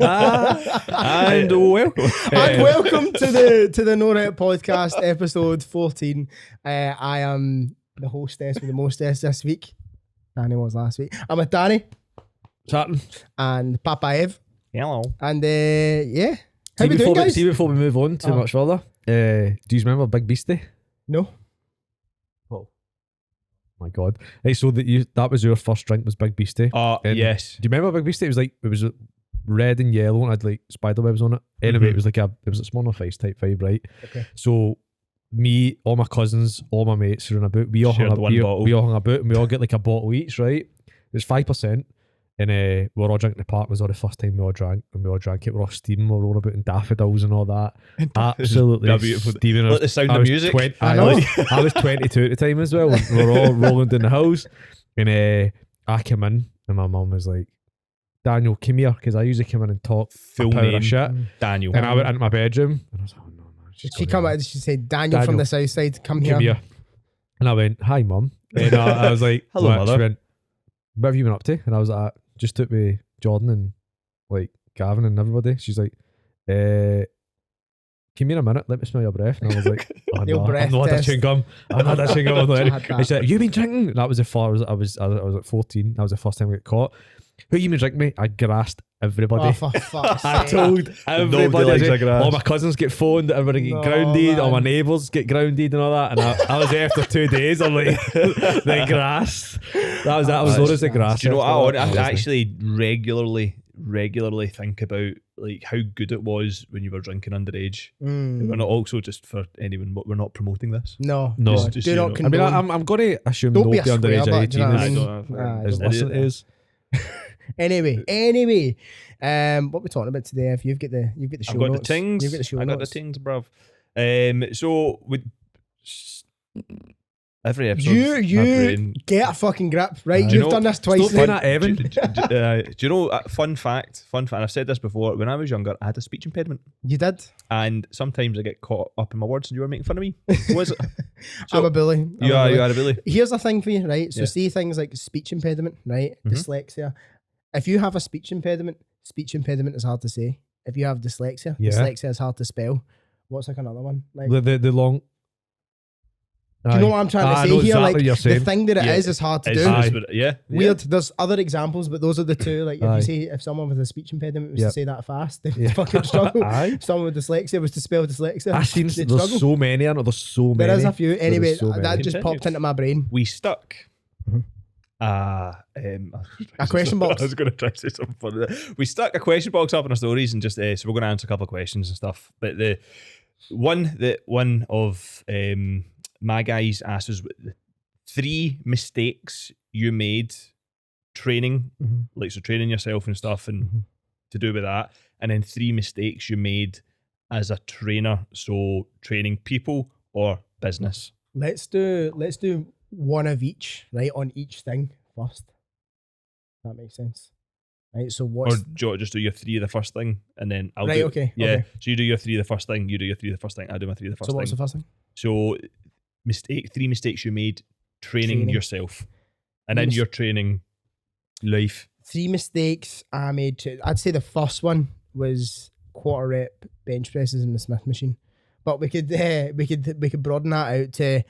And welcome. And welcome to the No Rep Podcast, episode 14. I am the hostess with the mostess this week. Danny was last week. I'm with Danny. Chatting. And Papa Ev. Hello. And yeah. How we doing, guys? See, before we move on too much further, do you remember Big Beastie? No. Oh my God. Hey, so that was your first drink was Big Beastie. Yes. Do you remember Big Beastie? It was red and yellow and had like spider webs on it. Anyway, it was a Smirnoff Ice type vibe, right? Okay. So me, all my cousins, all my mates were in a boat. We all hung about and we all get like a bottle each, right? It was 5%. And we were all drinking in the park. It was all the first time we all drank, and we all drank it. We were all steaming, we were rolling about in daffodils and all that. Absolutely steaming. Like the sound of music. I was 22 at the time as well. We were all rolling down the house, and I came in, and my mum was like, "Daniel, come here," because I usually come in and talk full power name of shit. Daniel. And I went into my bedroom, and I was like, "Oh no, man!" She come out. She said, "Daniel from the south side, come here." And I went, "Hi, mum." And I was like, "Hello, mother." She went, "What have you been up to?" And I was like, "Just took me Jordan and like Gavin and everybody." She's like, "Give me in a minute, let me smell your breath." And I was like, "Oh no, I've not had a chewing gum. I've not had a chewing gum." And she said, "You been drinking?" And that was I was like 14. That was the first time I got caught. "Who you been drinking me?" I grassed everybody. Oh, for fuck's I sake. told everybody. All my cousins get phoned, everybody get grounded, man. all my neighbours get grounded and all that. And I was there after 2 days. I'm like, the grass. That was known as the grass. Do you know what? I actually regularly think about like how good it was when you were drinking underage. We're not also just for anyone, but we're not promoting this. No. Just Do not I condone. mean, I'm going to assume Don't no be a underage square, 18 but, is you know what I mean? as don't listen listen. it is. Anyway, what we're talking about today? If you've got the show I've got notes. the tings. You've got the show I got the notes. tings, bruv. So with every episode, You get a fucking grip, right? Do you You've know- done this twice. Stop doing that, Evan. do you know? Fun fact. I've said this before. When I was younger, I had a speech impediment, You did. and sometimes I get caught up in my words, and you were making fun of me. Was it? I'm a bully. You are a bully. Here's the thing for you, right? So Yeah. see things like speech impediment, right? Dyslexia. If you have a speech impediment is hard to say. If you have dyslexia, dyslexia is hard to spell. What's like another one? Like, The long. do you know what I'm trying to I say know here? exactly Like what you're the saying. thing that it Yeah. is hard to It's do. just- yeah. Weird. There's other examples, but those are the two. Like if Aye. you say if someone with a speech impediment was Yep. to say that fast, they Yeah. fucking struggle. Aye. Someone with dyslexia was to spell dyslexia. I seen they'd there's struggle. so many, aren't there? There's so many. There is a few. There is Anyway, so many. that just Continue. popped into my brain. We stuck. Mhm. A question box. I was going to try to say something funny there. We stuck a question box up in our stories and just so we're going to answer a couple of questions and stuff. But the one of my guys asked us 3 mistakes you made training, like so training yourself and stuff, and to do with that, and then 3 mistakes you made as a trainer, so training people or business. Let's do one of each, right, on each thing first. That makes sense. Right, so Or what's... do you want to just do your 3 of the first thing, and then I'll Right, do... okay, Yeah, okay. so you do your 3 of the first thing, you do your 3 of the first thing, I do my 3 of the first So what's thing. the first thing? So 3 mistakes you made training yourself, and in your training life. 3 mistakes I made. I'd say the first one was quarter rep bench presses in the Smith machine, but we could broaden that out to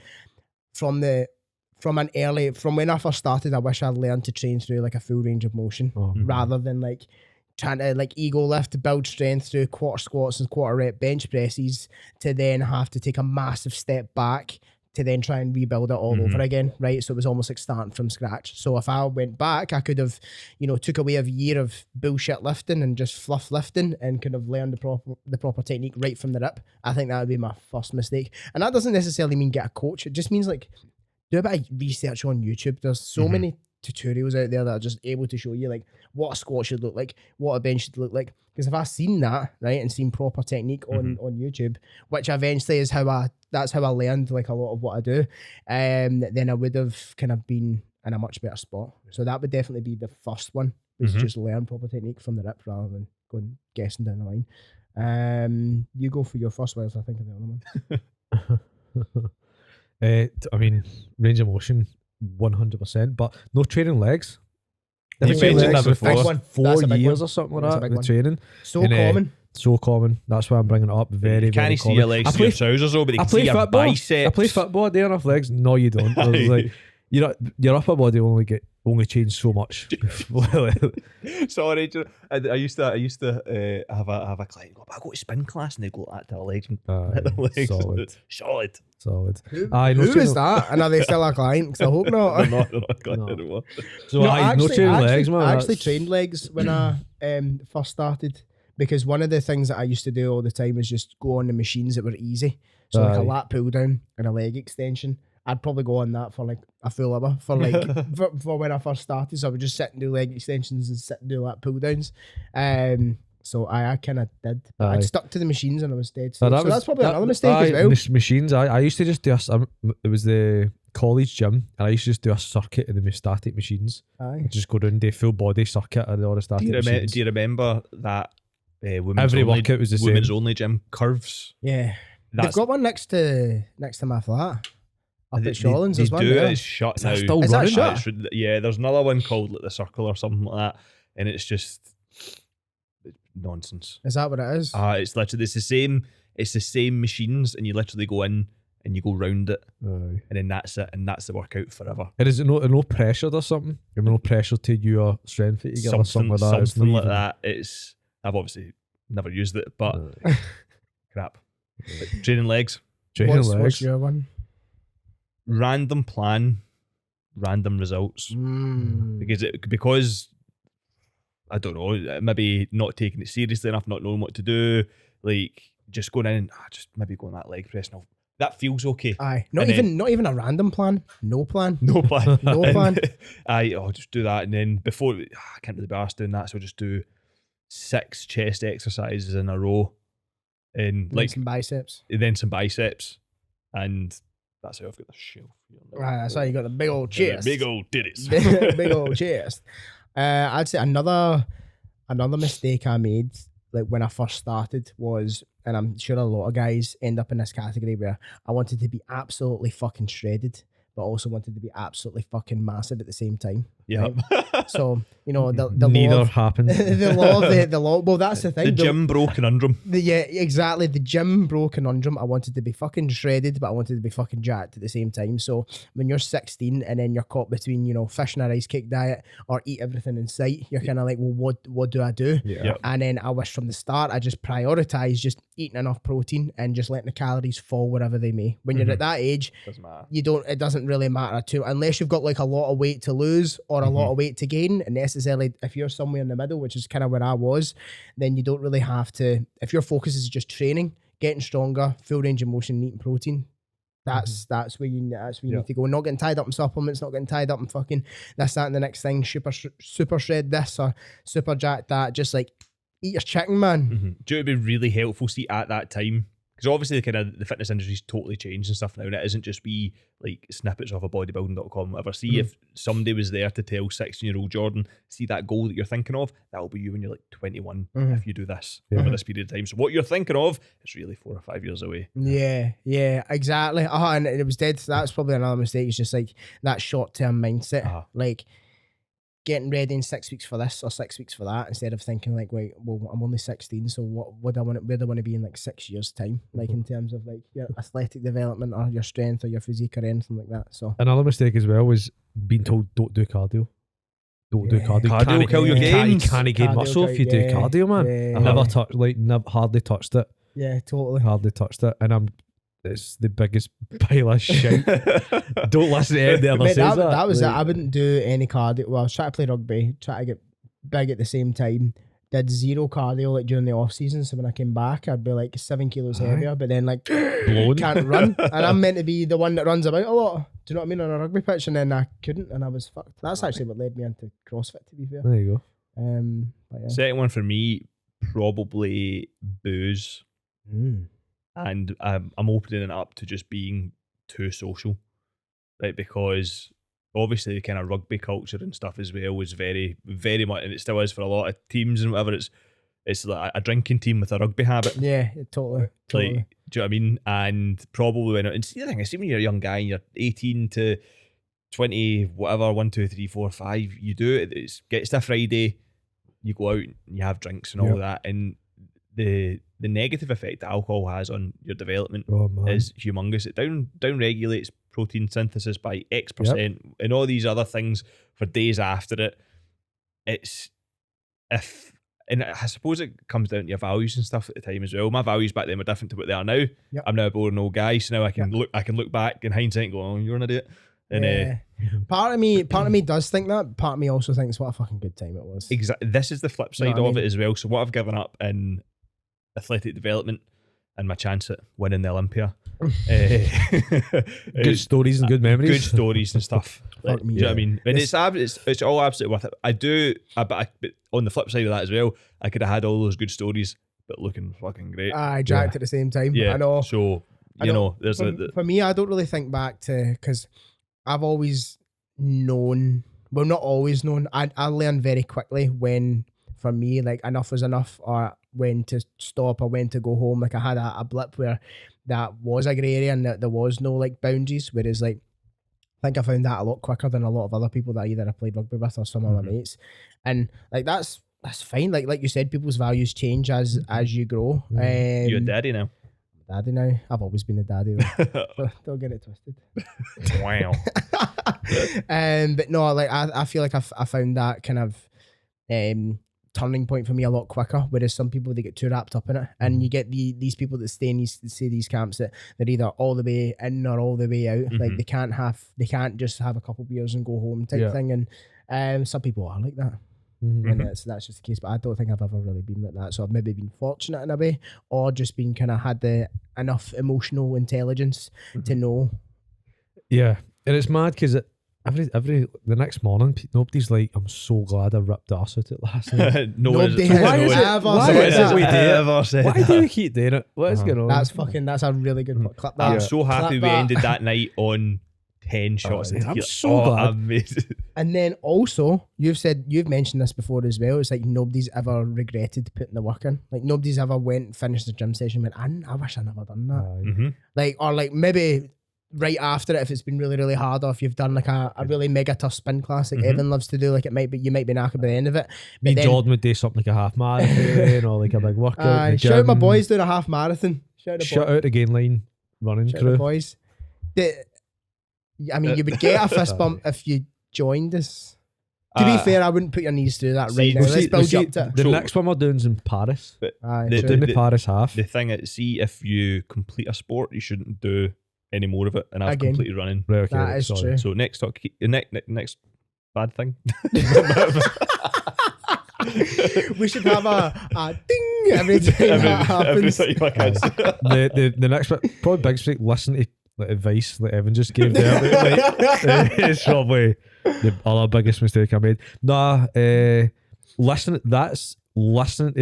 from when I first started. I wish I'd learned to train through like a full range of motion rather than like trying to like ego lift to build strength through quarter squats and quarter rep bench presses to then have to take a massive step back to then try and rebuild it all over again, right? So it was almost like starting from scratch. So if I went back, I could have, took away a year of bullshit lifting and just fluff lifting and kind of learned the proper technique right from the rip. I think that would be my first mistake. And that doesn't necessarily mean get a coach. It just means like do a bit of research on YouTube. There's so many tutorials out there that are just able to show you like what a squat should look like, what a bench should look like. Because if I've seen that, right, and seen proper technique on YouTube, which eventually is that's how I learned like a lot of what I do, then I would have kind of been in a much better spot. So that would definitely be the first one, was just learn proper technique from the rip rather than going guessing down the line. You go for your first one, I think of the other one. I mean, range of motion, 100%, but no training legs. Did You train mentioned legs that for before. 4 That's a big years one. or something That's a like that big with one. training. So And, common. So common. That's why I'm bringing it up. Very, you very can't see common. your legs through your trousers though, but you I can play see your football. biceps. I play football. Do you have enough legs? No, you don't. I was like, your upper body only change so much. Sorry, I used to have a client go, I go to spin class, and they go that to the legs. Solid. Who is that? And are they still a client? Because I hope not. They're not a client anymore. So no training legs, man. I actually trained legs when I first started, because one of the things that I used to do all the time was just go on the machines that were easy. So like a lat pull down and a leg extension. I'd probably go on that for like a full hour for like for when I first started. So I would just sit and do leg extensions and sit and do lat pull downs. So I kind of did. But I'd stuck to the machines and I was dead. So that's probably another mistake as well. Machines. I used to just do it was the college gym, and I used to just do a circuit of the static machines. Just go down, do full body circuit of all the static machines. Do you remember that every workout was the same? Women's only gym curves. Yeah, they've got one next to my flat. Up at Shawlands, they there's one do there. It's shut Is now. that still Is that running? shut? Yeah, there's another one called like the Circle or something like that, and it's just nonsense. Is that what it is? It's literally it's the same machines, and you literally go in and you go round it, and then that's it, and that's the workout forever. And is it no pressure or something? And no pressure to your strength that you get or something like that. Something like that. I've obviously never used it, but crap. But training legs. What's your one? Random plan, random results. Because I don't know, maybe not taking it seriously enough, not knowing what to do, like just going in and just maybe going that leg press. No, that feels okay. Aye, not even a random plan. No plan. No plan. No plan. I'll just do that, and then before I can't really be arsed doing that, so I'll just do 6 chest exercises in a row, and like some biceps. Then some biceps, and that's how I've got the shelf. That's how you got the big old chest. Big old titties. Big old chest. I'd say another mistake I made, like when I first started, was, and I'm sure a lot of guys end up in this category, where I wanted to be absolutely fucking shredded, but also wanted to be absolutely fucking massive at the same time. Yeah. Right? So the neither law of, happened. the law. Well, that's the thing. The gym bro conundrum. Yeah, exactly. The gym bro conundrum. I wanted to be fucking shredded, but I wanted to be fucking jacked at the same time. So when you're 16 and then you're caught between, fish and a rice cake diet or eat everything in sight, you're kind of like, well, what do I do? Yeah. Yep. And then I wish from the start I just prioritized just eating enough protein and just letting the calories fall wherever they may. When you're at that age, Doesn't matter. it doesn't really matter too, unless you've got like a lot of weight to lose or a lot of weight to gain. And necessarily, if you're somewhere in the middle, which is kind of where I was, then you don't really have to. If your focus is just training, getting stronger, full range of motion, and eating protein, that's where you need to go. Not getting tied up in supplements, not getting tied up in fucking this, that, and the next thing. Super shred this or super jack that. Just like eat your chicken, man. Do you know it would be really helpful, see, at that time? Because obviously the fitness industry's totally changed and stuff now, and it isn't just wee like snippets off a bodybuilding.com. Whatever. See if somebody was there to tell 16-year-old Jordan, see that goal that you're thinking of, that'll be you when you're like 21 if you do this over this period of time. So what you're thinking of is really 4 or 5 years away. Yeah, exactly. And it was dead. That's probably another mistake. It's just like that short-term mindset. Like getting ready in 6 weeks for this or 6 weeks for that, instead of thinking like, wait, well, I'm only 16, so where do I want to be in like 6 years time, like in terms of like your athletic development or your strength or your physique or anything like that. So another mistake as well was being told don't do cardio. Don't do cardio. Cardio will kill your gains. You can't gain muscle if you do cardio, man. I hardly touched it. Yeah, totally. Hardly touched it, and it's the biggest pile of shit. Don't listen to anyone ever Mate, says that. That was it. I wouldn't do any cardio. Well, I was trying to play rugby, try to get big at the same time. Did zero cardio like during the off season. So when I came back, I'd be like 7 kilos heavier, but then like blown. Can't run. And I'm meant to be the one that runs about a lot. Do you know what I mean? On a rugby pitch, and then I couldn't, and I was fucked. That's actually what led me into CrossFit, to be fair. There you go. But yeah. Second one for me, probably booze. And I'm opening it up to just being too social, right? Because obviously the kind of rugby culture and stuff as well was very, very much, and it still is for a lot of teams and whatever. It's like a drinking team with a rugby habit. Yeah, totally. Like, do you know what I mean? And probably and see the thing, I see when you're a young guy and you're 18 to 20 whatever 1 2 3 4 5 you do it, it gets to Friday, you go out and you have drinks and all that, and the negative effect that alcohol has on your development is humongous. It down regulates protein synthesis by X% and all these other things for days after it. And I suppose it comes down to your values and stuff at the time as well. My values back then were different to what they are now. I'm now a boring old guy, so now I can look back in hindsight and go, oh, you're an idiot. And part of me does think that. Part of me also thinks what a fucking good time it was. Exactly. This is the flip side of it as well. So what I've given up in athletic development and my chance at winning the Olympia. Good stories and good memories. Good stories and stuff. Like, do you know what I mean? And it's all absolutely worth it. But on the flip side of that as well, I could have had all those good stories, but looking fucking great. I jacked at the same time. Yeah, I know. So, there's for me, I don't really think back to, because I've always known, well, not always known, I learned very quickly when, for me, like, enough was enough, or when to stop or when to go home. Like, I had a blip where that was a grey area and that there was no like boundaries, whereas like I think I found that a lot quicker than a lot of other people that either I played rugby with or some of my mates. And like that's fine. Like you said, people's values change as you grow. You're a daddy now. Daddy now. I've always been a daddy though. Don't get it twisted. Wow. But no, like I feel like I found that kind of turning point for me a lot quicker, whereas some people, they get too wrapped up in it, and you get these people that stay in these camps that they're either all the way in or all the way out. Like they can't just have a couple beers and go home type thing, and some people are like that. And that's just the case, but I don't think I've ever really been like that. So I've maybe been fortunate in a way, or just been kind of had the enough emotional intelligence to know. Yeah, and it's mad because every the next morning, nobody's like, I'm so glad I ripped ass out it last night. Nobody has ever said that. Why do we keep doing it? What is going on? That's a really good clip. I'm so happy we ended that night on 10 shots. I'm so glad. Amazing. And then also, you've mentioned this before as well. It's like nobody's ever regretted putting the work in. Like nobody's ever finished the gym session and went, I wish I never done that. Like, or like maybe right after it, if it's been really, really hard, or if you've done like a really mega tough spin class, like Evan loves to do, like you might be knackered by the end of it. But then Jordan would do something like a half marathon or like a big workout. Shout out my boys doing a half marathon. Shout out the gain line running shout crew. Out boys. I mean, you would get a fist bump if you joined us. To be fair, I wouldn't put your knees through that right now. Let's build you up to it. The next one we're doing is in Paris. The Paris half. The thing is, see, if you complete a sport, you shouldn't do any more of it, and I've completed running. Right, okay, that is true. So next bad thing. We should have a ding every time that happens. The next one, probably Big Street, listen to the advice that Evan just gave there. It's probably the other biggest mistake I made. Listening to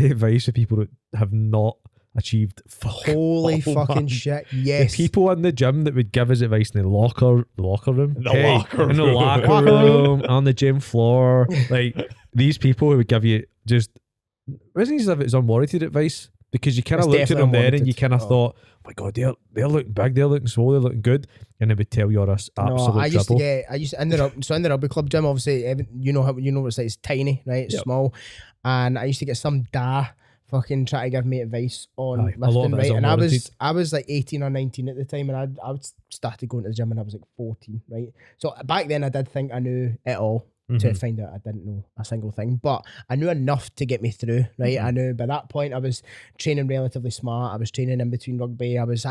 advice of people that have not achieved holy fucking shit. Yes, the people in the gym that would give us advice in the locker room, in the locker room, on the gym floor, like these people who would give you just, it wasn't as if it was unwarranted advice, because you kind of looked at them there and you kind of thought, oh my god, they're looking big, they're looking small, they're looking good, and they would tell you absolute I used trouble. to in the rugby club gym, obviously, you know what it's like, it's tiny, right? It's small, and I used to get some fucking try to give me advice on lifting, right? And I was like 18 or 19 at the time, and I started going to the gym when I was like 14, right? So back then I did think I knew it all, to find out I didn't know a single thing, but I knew enough to get me through, right? I knew by that point I was training relatively smart. I was training in between rugby. I was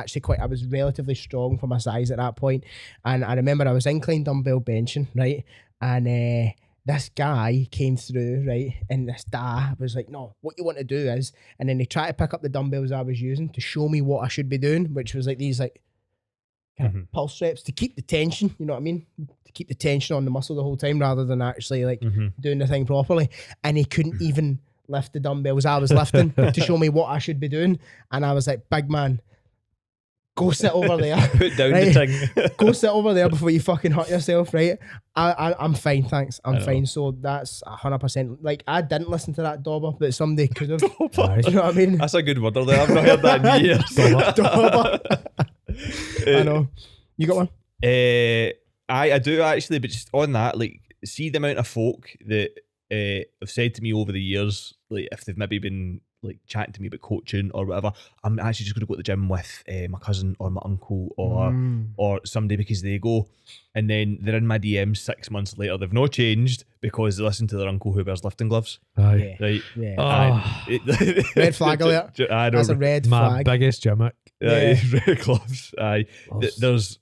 relatively strong for my size at that point. And I remember I was incline dumbbell benching, right? And this guy came through, right? And this guy was like, no, what you want to do is, and then he tried to pick up the dumbbells I was using to show me what I should be doing, which was like these like kind of pulse reps to keep the tension, you know what I mean? To keep the tension on the muscle the whole time rather than actually like doing the thing properly. And he couldn't even lift the dumbbells I was lifting to show me what I should be doing. And I was like, big man, go sit over there. Put down the thing. Go sit over there before you fucking hurt yourself, right? I'm fine, thanks. I'm fine. So that's 100%. Like, I didn't listen to that dauber, but somebody could have. You know what I mean? That's a good word there. I've not heard that in years. Dauber. I know. You got one? I do actually, but just on that, like, see the amount of folk that have said to me over the years, like, if they've maybe been like chatting to me about coaching or whatever, I'm actually just going to go to the gym with my cousin or my uncle or somebody because they go, and then they're in my DMs 6 months later. They've not changed because they listen to their uncle who wears lifting gloves. Aye. Right? Yeah. Red flag alert. I know. That's a red My flag. biggest gimmick. Red gloves. Aye. Gloves.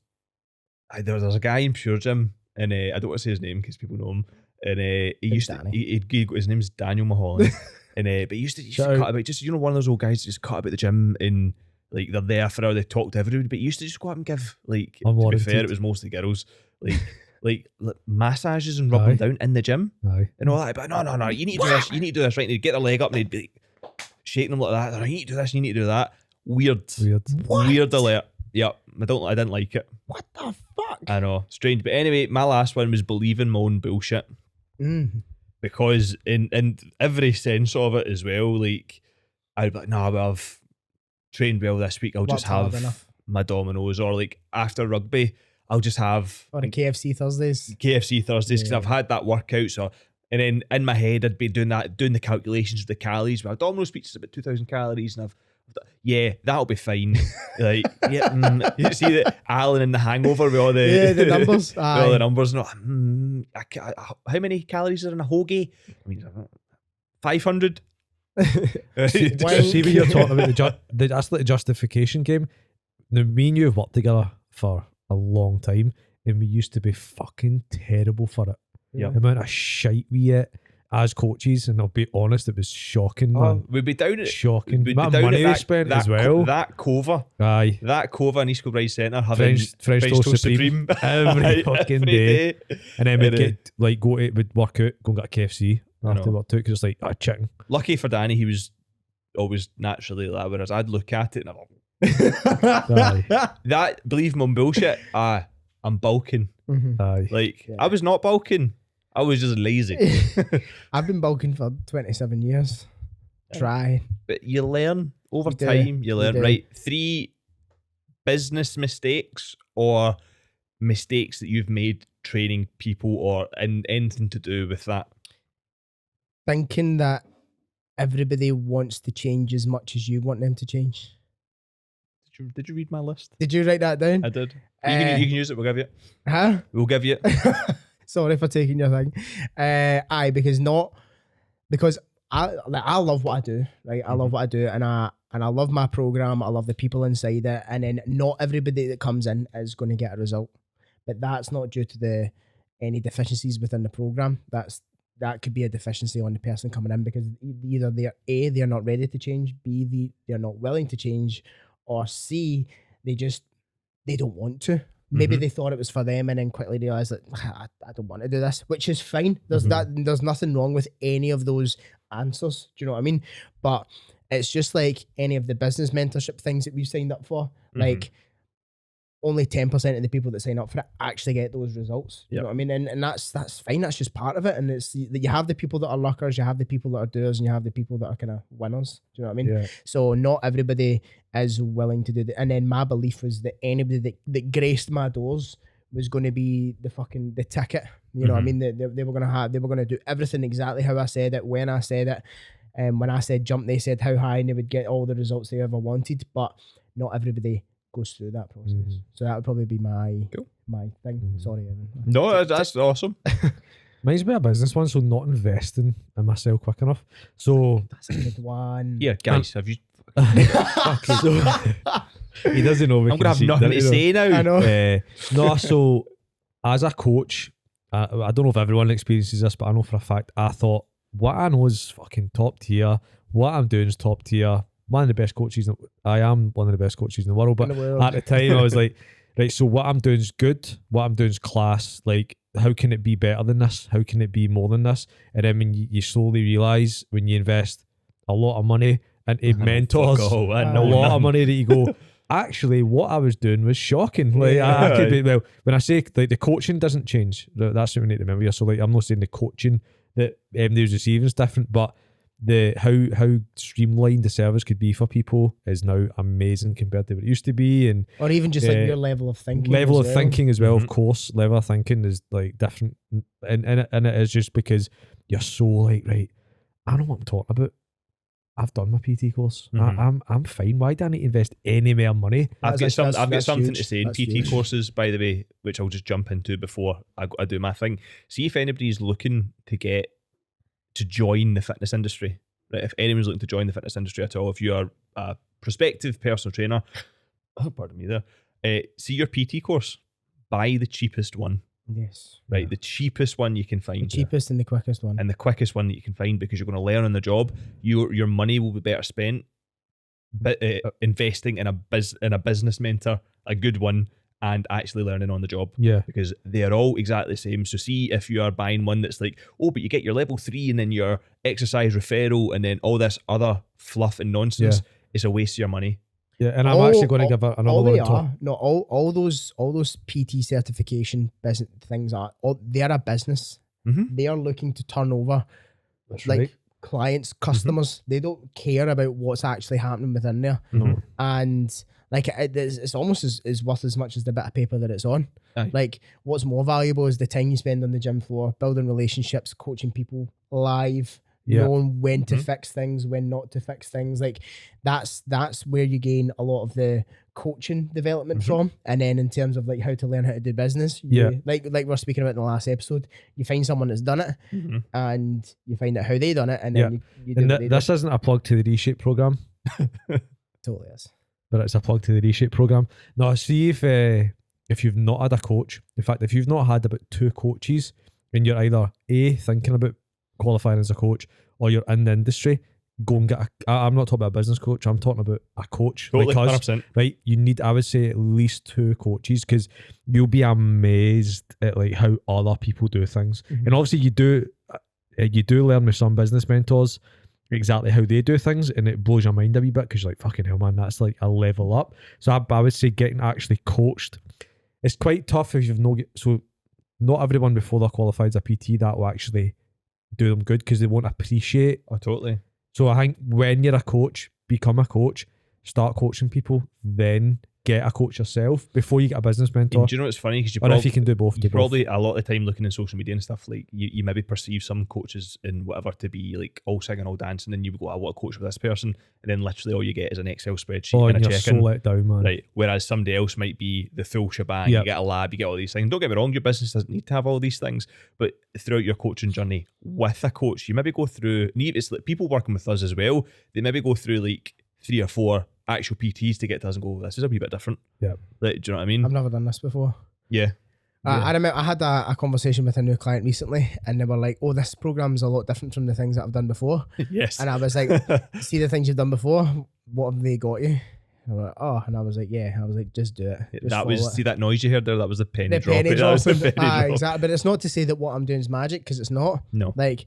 There's a guy in Pure Gym, and I don't want to say his name because people know him. And he used to, his name's Daniel Mulholland. And but he used to cut about, just, you know, one of those old guys that just cut about the gym and like they're there for how they talk to everybody, but he used to just go up and give, like, to be fair, it was mostly girls, like massages and rub them down in the gym and all that. But no, you need to do this, you need to do this, right? And he'd get their leg up and he'd be like, shaking them like that. You need to do this, you need to do that. Weird alert. Yep, I didn't like it. What the fuck? I know, strange. But anyway, my last one was believing my own bullshit. Because in every sense of it as well, like, I'd be like, well, I've trained well this week, I'll just have my Dominoes, or like after rugby, I'll just have or the KFC Thursdays because I've had that workout. So, and then in my head I'd be doing the calculations of the calories. Well, Domino's pizza's about 2,000 calories, and that'll be fine. Like, you see that Alan in The Hangover with all the numbers, with all the numbers. No, how many calories are in a hoagie? I mean, 500. See what you're talking about, that's like the justification game. Now, me and you have worked together for a long time, and we used to be fucking terrible for it. The amount of shite we ate as coaches, and I'll be honest, it was shocking, man. We'd be down at shocking. The amount of money we spent as well. That Cova in East Kilbride Centre having French toast supreme every fucking day. And then we'd work out, go and get a KFC after work too, because it's like chicken. Lucky for Danny, he was always naturally like that, whereas I'd look at it and I'm like, that believe my bullshit. I'm bulking. I was not bulking. I was just lazy. I've been bulking for 27 years. Try. But you learn over time. You learn, right? 3 business mistakes or mistakes that you've made training people or anything to do with that. Thinking that everybody wants to change as much as you want them to change. Did you read my list? Did you write that down? I did. You can use it. We'll give you it. Huh? We'll give you it. Sorry for taking your thing. Because I love what I do, right? I love what I do, and I love my program. I love the people inside it, and then not everybody that comes in is going to get a result, but that's not due to any deficiencies within the program. That could be a deficiency on the person coming in, because either they're not ready to change, B, they're not willing to change, or C, they don't want to. Maybe they thought it was for them and then quickly realised that I don't want to do this, which is fine. There's nothing wrong with any of those answers. Do you know what I mean? But it's just like any of the business mentorship things that we've signed up for. Like, only 10% of the people that sign up for it actually get those results. You know what I mean? And that's fine. That's just part of it. And it's that you have the people that are luckers, you have the people that are doers, and you have the people that are kind of winners. Do you know what I mean? Yeah. So not everybody is willing to do that. And then my belief was that anybody that graced my doors was going to be the ticket. You know what I mean? They were going to do everything exactly how I said it, when I said it. And when I said jump, they said how high, and they would get all the results they ever wanted. But not everybody goes through that process. So that would probably be my thing. Sorry, Evan. No, that's awesome. Mine's be a business one, so not investing in myself quick enough. So that's a good one. Yeah, guys, have you? He doesn't know. I'm gonna have nothing to say now. I know. No, so as a coach, I don't know if everyone experiences this, but I know for a fact, I thought what I know is fucking top tier. What I'm doing is top tier. One of the best coaches. I am one of the best coaches in the world. But at the time, I was like, right, so what I'm doing is good. What I'm doing is class. Like, how can it be better than this? How can it be more than this? And then when you slowly realise, when you invest a lot of money into mentors, a lot of money, that you go, actually, what I was doing was shocking. Like, I could be, well, when I say like the coaching doesn't change, that's what we need to remember here. So like, I'm not saying the coaching that they was receiving is different, but the how streamlined the service could be for people is now amazing compared to what it used to be, and or even just like your level of thinking. Thinking as well. Mhm. Of course, level of thinking is like different, and it is just because you're so like, right, I know what I'm talking about. I've done my PT course. Mhm. I'm fine. Why do I need to invest any more money? I've got something huge. to say in That's PT huge. courses, by the way, which I'll just jump into before I do my thing. See if anybody's looking to join the fitness industry. Right? If anyone's looking to join the fitness industry at all, if you are a prospective personal trainer, pardon me there, see your PT course. Buy the cheapest one. Yes. Right? Yeah. The cheapest one you can find. The cheapest and the quickest one. And the quickest one that you can find, because you're going to learn on the job. Your money will be better spent investing in a business mentor, a good one, and actually learning on the job. Yeah. Because they are all exactly the same. So see if you are buying one that's like, oh, but you get your level 3 and then your exercise referral and then all this other fluff and nonsense, it's a waste of your money. Yeah, and I'm actually going to give another all one. They are, no, all those PT certification business things they are a business. Mm-hmm. They are looking to turn over That's like right. clients, customers. They don't care about what's actually happening within there. No. And like it's almost as worth as much as the bit of paper that it's on. Aye. Like what's more valuable is the time you spend on the gym floor, building relationships, coaching people live, knowing when to fix things, when not to fix things. Like that's where you gain a lot of the coaching development from. And then in terms of like how to learn how to do business, like we're speaking about in the last episode, you find someone that's done it and you find out how they done it, and then you do what they this do. isn't a plug to the Reshape program, Totally is. but it's a plug to the Reshape program. No, see if you've not had a coach, in fact, if you've not had about 2 coaches and you're either thinking about qualifying as a coach or you're in the industry, go and get I'm not talking about a business coach, I'm talking about a coach. Totally, because 100%. right, you need, I would say, at least 2 coaches, because you'll be amazed at like how other people do things. And obviously you do learn with some business mentors exactly how they do things, and it blows your mind a wee bit because you're like, fucking hell, man, that's like a level up. So I would say getting actually coached, it's quite tough if you've so not everyone before they're qualified as a PT that will actually do them good, because they won't appreciate. Oh, totally. So I think when you're a coach, become a coach, start coaching people, then get a coach yourself before you get a business mentor. And do you know what's funny? Because if you can do both, you probably a lot of the time looking in social media and stuff, like you maybe perceive some coaches and whatever to be like all singing, all dancing, and you would go, I want to coach with this person, and then literally all you get is an Excel spreadsheet and a you're check-in. so let down, man. Right. Whereas somebody else might be the full shebang. You get a lab, you get all these things. Don't get me wrong, your business doesn't need to have all these things, but throughout your coaching journey with a coach, you maybe go through, and it's like people working with us as well, they maybe go through like 3 or 4 actual PTs to get to us and go, this is a wee bit different. Yeah. Like, do you know what I mean? I've never done this before. Yeah. I remember I had a conversation with a new client recently, and they were like, oh, this program's a lot different from the things that I've done before. Yes. And I was like, see the things you've done before, what have they got you? And I was like, oh, and I was like, yeah. I was like, just do it. Just that was, see that noise you heard there? That was the penny the drop. penny That was the drop. penny drop. Exactly. But it's not to say that what I'm doing is magic, because it's not. No. Like,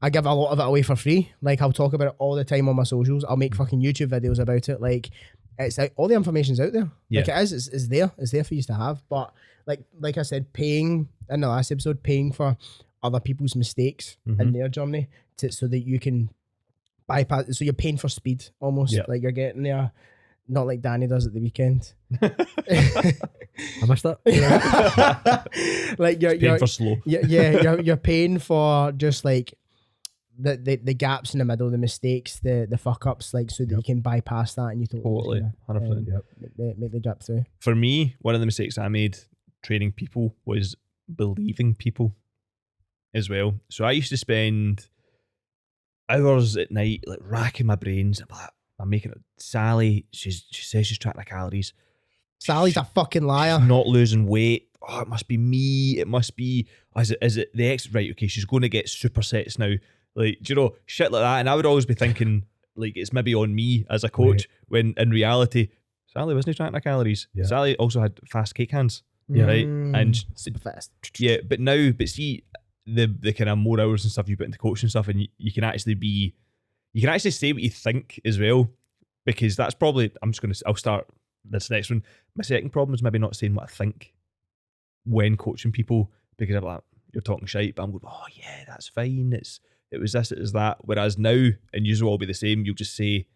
I give a lot of it away for free. Like, I'll talk about it all the time on my socials. I'll make fucking YouTube videos about it. Like, it's like all the information's out there. Yeah. Like it is, it's there. It's there for you to have. But like I said, paying in the last episode, paying for other people's mistakes in their journey so that you can bypass. So you're paying for speed almost. Yeah. Like you're getting there, not like Danny does at the weekend. I missed that. Like you're Paying for slow. you're paying for just like the gaps in the middle, the mistakes, the fuck ups, like so that you can bypass that and you Totally. 100%. make the jump through. For me, one of the mistakes I made training people was believing people as well. So I used to spend hours at night like racking my brains. I'm making it. Sally, she says she's tracking her calories. Sally's a fucking liar. She's not losing weight. Oh, it must be me. It must be, is it the ex? Right, okay, she's going to get supersets now. Like, do you know, shit like that. And I would always be thinking, like, it's maybe on me as a coach, when in reality, Sally wasn't tracking her calories. Yeah. Sally also had fast cake hands. Yeah. Right? And super fast. yeah, but see, the kind of more hours and stuff you put into coaching stuff, and you can actually say what you think as well, because that's probably, I'll start this next one. My second problem is maybe not saying what I think when coaching people, because I'm like, you're talking shite, but I'm going, oh yeah, that's fine, it's it was this, it was that. Whereas now, and you will all be the same, you'll just say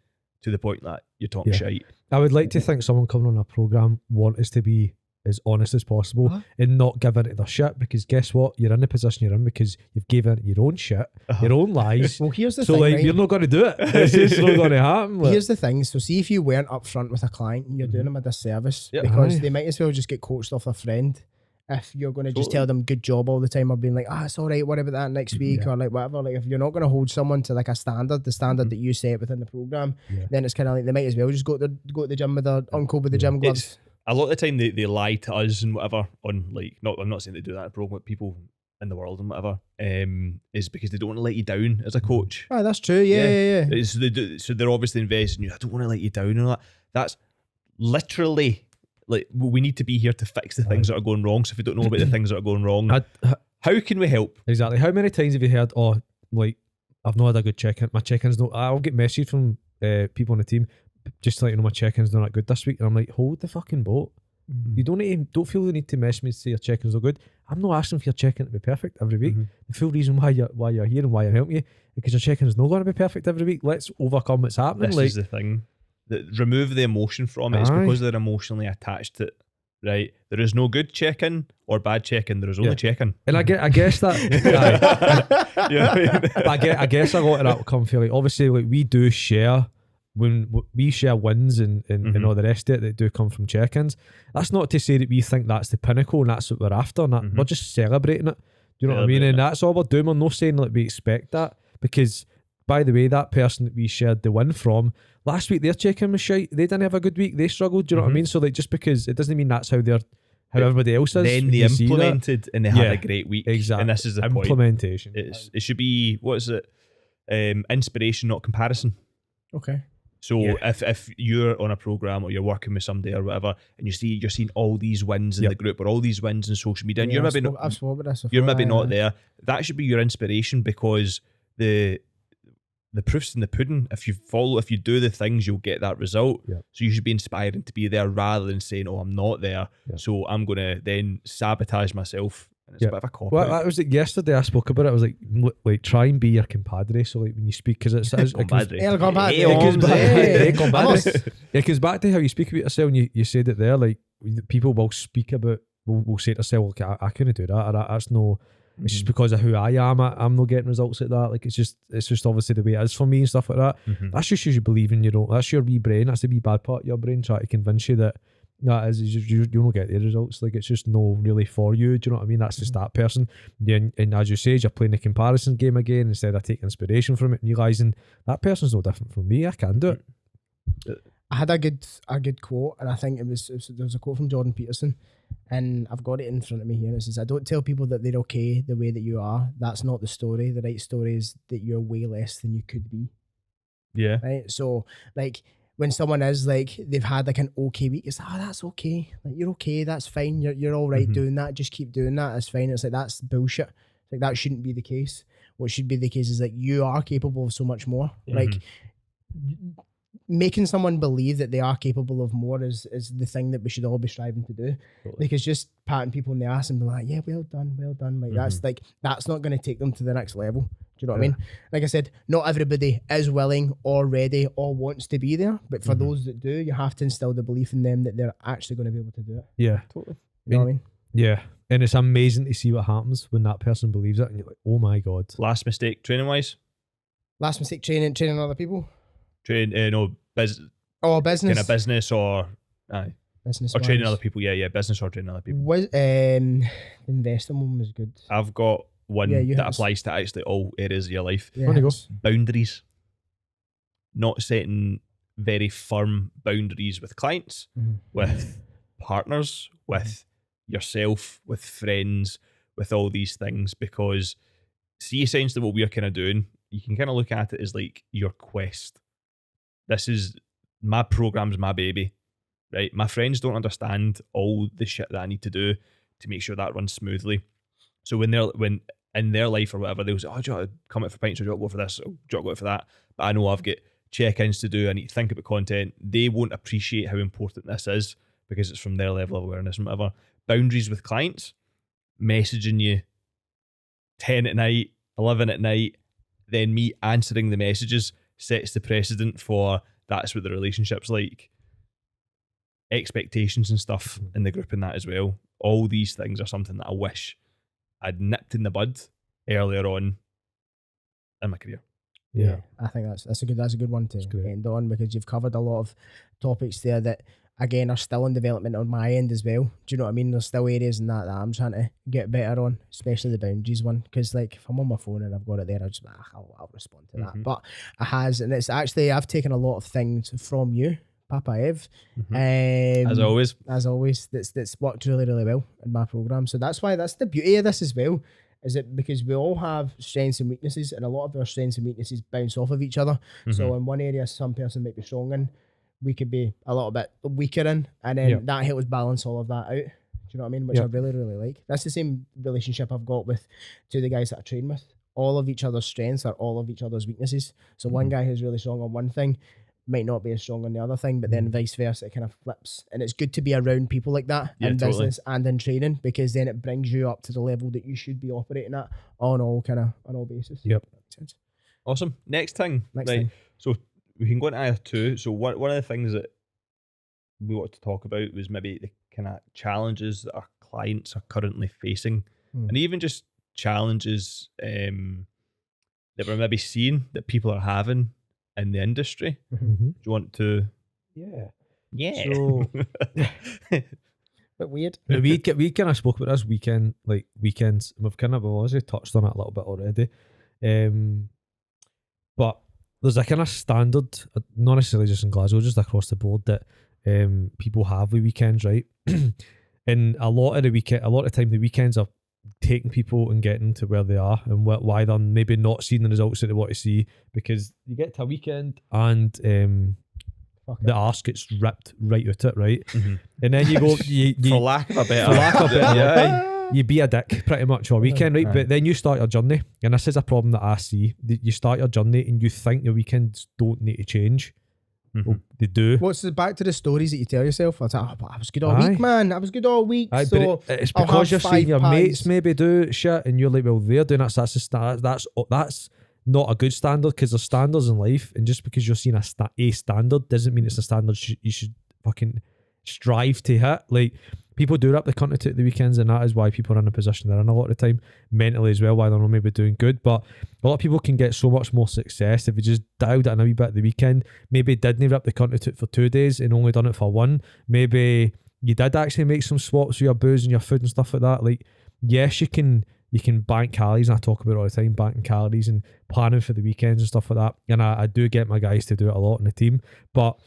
to the point that you're talking shite. I would like to think someone coming on a programme want us to be as honest as possible and not give in to their shit, because guess what? You're in the position you're in because you've given your own shit, your own lies. Well, here's the so thing, like, right? you're not going to do it. It's just not going to happen. Like. Here's the thing. So see, if you weren't upfront with a client, you're doing them a disservice, Yep. because they might as well just get coached off a friend. If you're going to just tell them good job all the time, or being like, it's all right, what about that next week, or like whatever. Like, if you're not going to hold someone to like a standard, the standard that you set within the program, then it's kind of like they might as well just go to the gym with their uncle with the gym gloves. A lot of the time they lie to us and whatever on, like, I'm not saying they do that in a program with people in the world and whatever, is because they don't want to let you down as a coach. Oh, that's true. Yeah. So they're obviously investing in you. I don't want to let you down and all that. That's literally like, we need to be here to fix the things that are going wrong. So if we don't know about the things that are going wrong, how can we help? Exactly. How many times have you heard, like, I've not had a good check-in. My check-in's not. I'll get messages from people on the team just to let you know my check-in's not that good this week, and I'm like, hold the fucking boat. You don't feel the need to mess me to say your check-in's not good. I'm not asking for your check-in to be perfect every week. The full reason why you're here and why I'm helping you, because your check-in's not going to be perfect every week. Let's overcome what's happening. This is the thing. Remove the emotion from it. It's because they're emotionally attached to it. Right, there is no good check-in or bad check-in. There is only check-in, and I guess that. I guess a lot of that will come from, like, obviously, like, we do share when we share wins and all the rest of it that do come from check-ins. That's not to say that we think that's the pinnacle and that's what we're after. And we're just celebrating it. Do you know what I mean? And that's all we're doing. We're not saying that we expect that, because, by the way, that person that we shared the win from last week, their check-in was shite. They didn't have a good week. They struggled. Do you know what I mean? So, like, just because it doesn't mean that's how everybody else is. Then they implemented and they had a great week. Exactly. And this is the implementation. Point. It should be, what is it? Inspiration, not comparison. Okay. So if you're on a program or you're working with somebody or whatever, and you're seeing all these wins in the group or all these wins in social media, and you're maybe not there, that should be your inspiration, because the proof's in the pudding. If you do the things, you'll get that result. So you should be inspiring to be there, rather than saying, I'm not there, so I'm going to then sabotage myself. And it's a bit of a cop. Well, that was like yesterday I spoke about it. I was like, try and be your compadre. So, like, when you speak, because it goes back to how you speak about yourself, and you said it there, like, people will speak about, will say to themselves, okay, I couldn't do that, or that's no. It's just because of who I am. I'm not getting results like that. Like, it's just obviously the way it is for me and stuff like that. That's just because you believe in your own. That's your wee brain. That's the wee bad part of your brain trying to convince you that you don't get the results. Like, it's just no really for you. Do you know what I mean? That's just that person. And as you say, you're playing the comparison game again instead of taking inspiration from it and realising that person's no different from me. I can do it. I had a good quote, and I think there was a quote from Jordan Peterson, and I've got it in front of me here, and it says, I don't tell people that they're okay the way that you are. That's not the story. The right story is that you're way less than you could be. Yeah. Right? So, like, when someone is like, they've had like an okay week, it's like, that's okay. Like, you're okay, that's fine. You're all right doing that. Just keep doing that. It's fine. It's like, that's bullshit. It's like, that shouldn't be the case. What should be the case is that you are capable of so much more. Like, making someone believe that they are capable of more is the thing that we should all be striving to do. Because just patting people in the ass and being like, yeah, well done, like, that's not going to take them to the next level. Do you know what I mean? Like I said, not everybody is willing or ready or wants to be there, but for those that do, you have to instill the belief in them that they're actually going to be able to do it. Yeah, totally. You know what I mean? Yeah, and it's amazing to see what happens when that person believes it, and you're like, oh my god. Last mistake training wise? Last mistake training other people? Business. Oh, business. Kind of business or business or training other people. Yeah, business or training other people. Investing one was good. I've got one that applies to actually all areas of your life. Yeah. Boundaries. Not setting very firm boundaries with clients, with partners, with yourself, with friends, with all these things, because see, essentially what we're kind of doing, you can kind of look at it as like your quest. This is my program's my baby, right? My friends don't understand all the shit that I need to do to make sure that runs smoothly. So when in their life or whatever, they'll say, oh, do you want to come out for pints, or do you want to go for this, or do you want to go out for that? But I know I've got check-ins to do, I need to think about content. They won't appreciate how important this is because it's from their level of awareness and whatever. Boundaries with clients, messaging you 10 at night, 11 at night, then me answering the messages sets the precedent for that's what the relationship's like. Expectations and stuff in the group and that as well. All these things are something that I wish I'd nipped in the bud earlier on in my career. Yeah, I think that's a good one to end on, because you've covered a lot of topics there that again are still in development on my end as well. Do you know what I mean? There's still areas in that I'm trying to get better on, especially the boundaries one. Because like if I'm on my phone and I've got it there, I'll respond to that. But it has, and it's actually I've taken a lot of things from you, Papa Ev. As always, that's worked really, really well in my program. So that's why that's the beauty of this as well. Is it because we all have strengths and weaknesses, and a lot of our strengths and weaknesses bounce off of each other. So in one area, some person might be strong in, we could be a little bit weaker in, and then that helps balance all of that out. Do you know what I mean? Which I really, really like. That's the same relationship I've got with two of the guys that I train with. All of each other's strengths are all of each other's weaknesses. So one guy who's really strong on one thing might not be as strong on the other thing, but then vice versa, it kind of flips. And it's good to be around people like that in business and in training, because then it brings you up to the level that you should be operating at on all basis. Yep. Makes sense. Awesome. Next thing. So we can go into either two. So one of the things that we wanted to talk about was maybe the kind of challenges that our clients are currently facing, and even just challenges that we're maybe seeing that people are having in the industry. Do you want to? Yeah. So, bit weird. we kind of spoke about this weekends. We've obviously touched on it a little bit already. But there's a kind of standard, not necessarily just in Glasgow, just across the board, that people have with weekends, right? And a lot of time the weekends are taking people and getting to where they are, and why they're maybe not seeing the results that they want to see, because you get to a weekend and the arse gets ripped right out it, right? And then you go, for lack of a better, you be a dick pretty much all weekend, right? But then you start your journey, and this is a problem that I see. You start your journey and you think your weekends don't need to change. Well, they do. Back to the stories that you tell yourself? I was like, I was good all week, man. I was good all week. So but it's because you're seeing your mates maybe do shit, and you're like, well, they're doing that. So that's not a good standard, because there's standards in life, and just because you're seeing a standard doesn't mean it's a standard you should fucking strive to hit. Like, people do rip the cunt at the weekends, and that is why people are in the position they're in a lot of the time, mentally as well, why they're not maybe doing good. But a lot of people can get so much more success if you just dialed it in a wee bit at the weekend. Maybe didn't rip the cunt for 2 days and only done it for one. Maybe you did actually make some swaps with your booze and your food and stuff like that. Like, yes, you can bank calories, and I talk about it all the time, banking calories and planning for the weekends and stuff like that. And I do get my guys to do it a lot in the team, but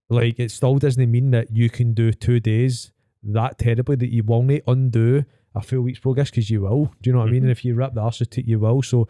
like, it still doesn't mean that you can do 2 days that terribly that you will not undo a full week's progress, because you will. Do you know what I mean? And if you rip the arse out, you will. So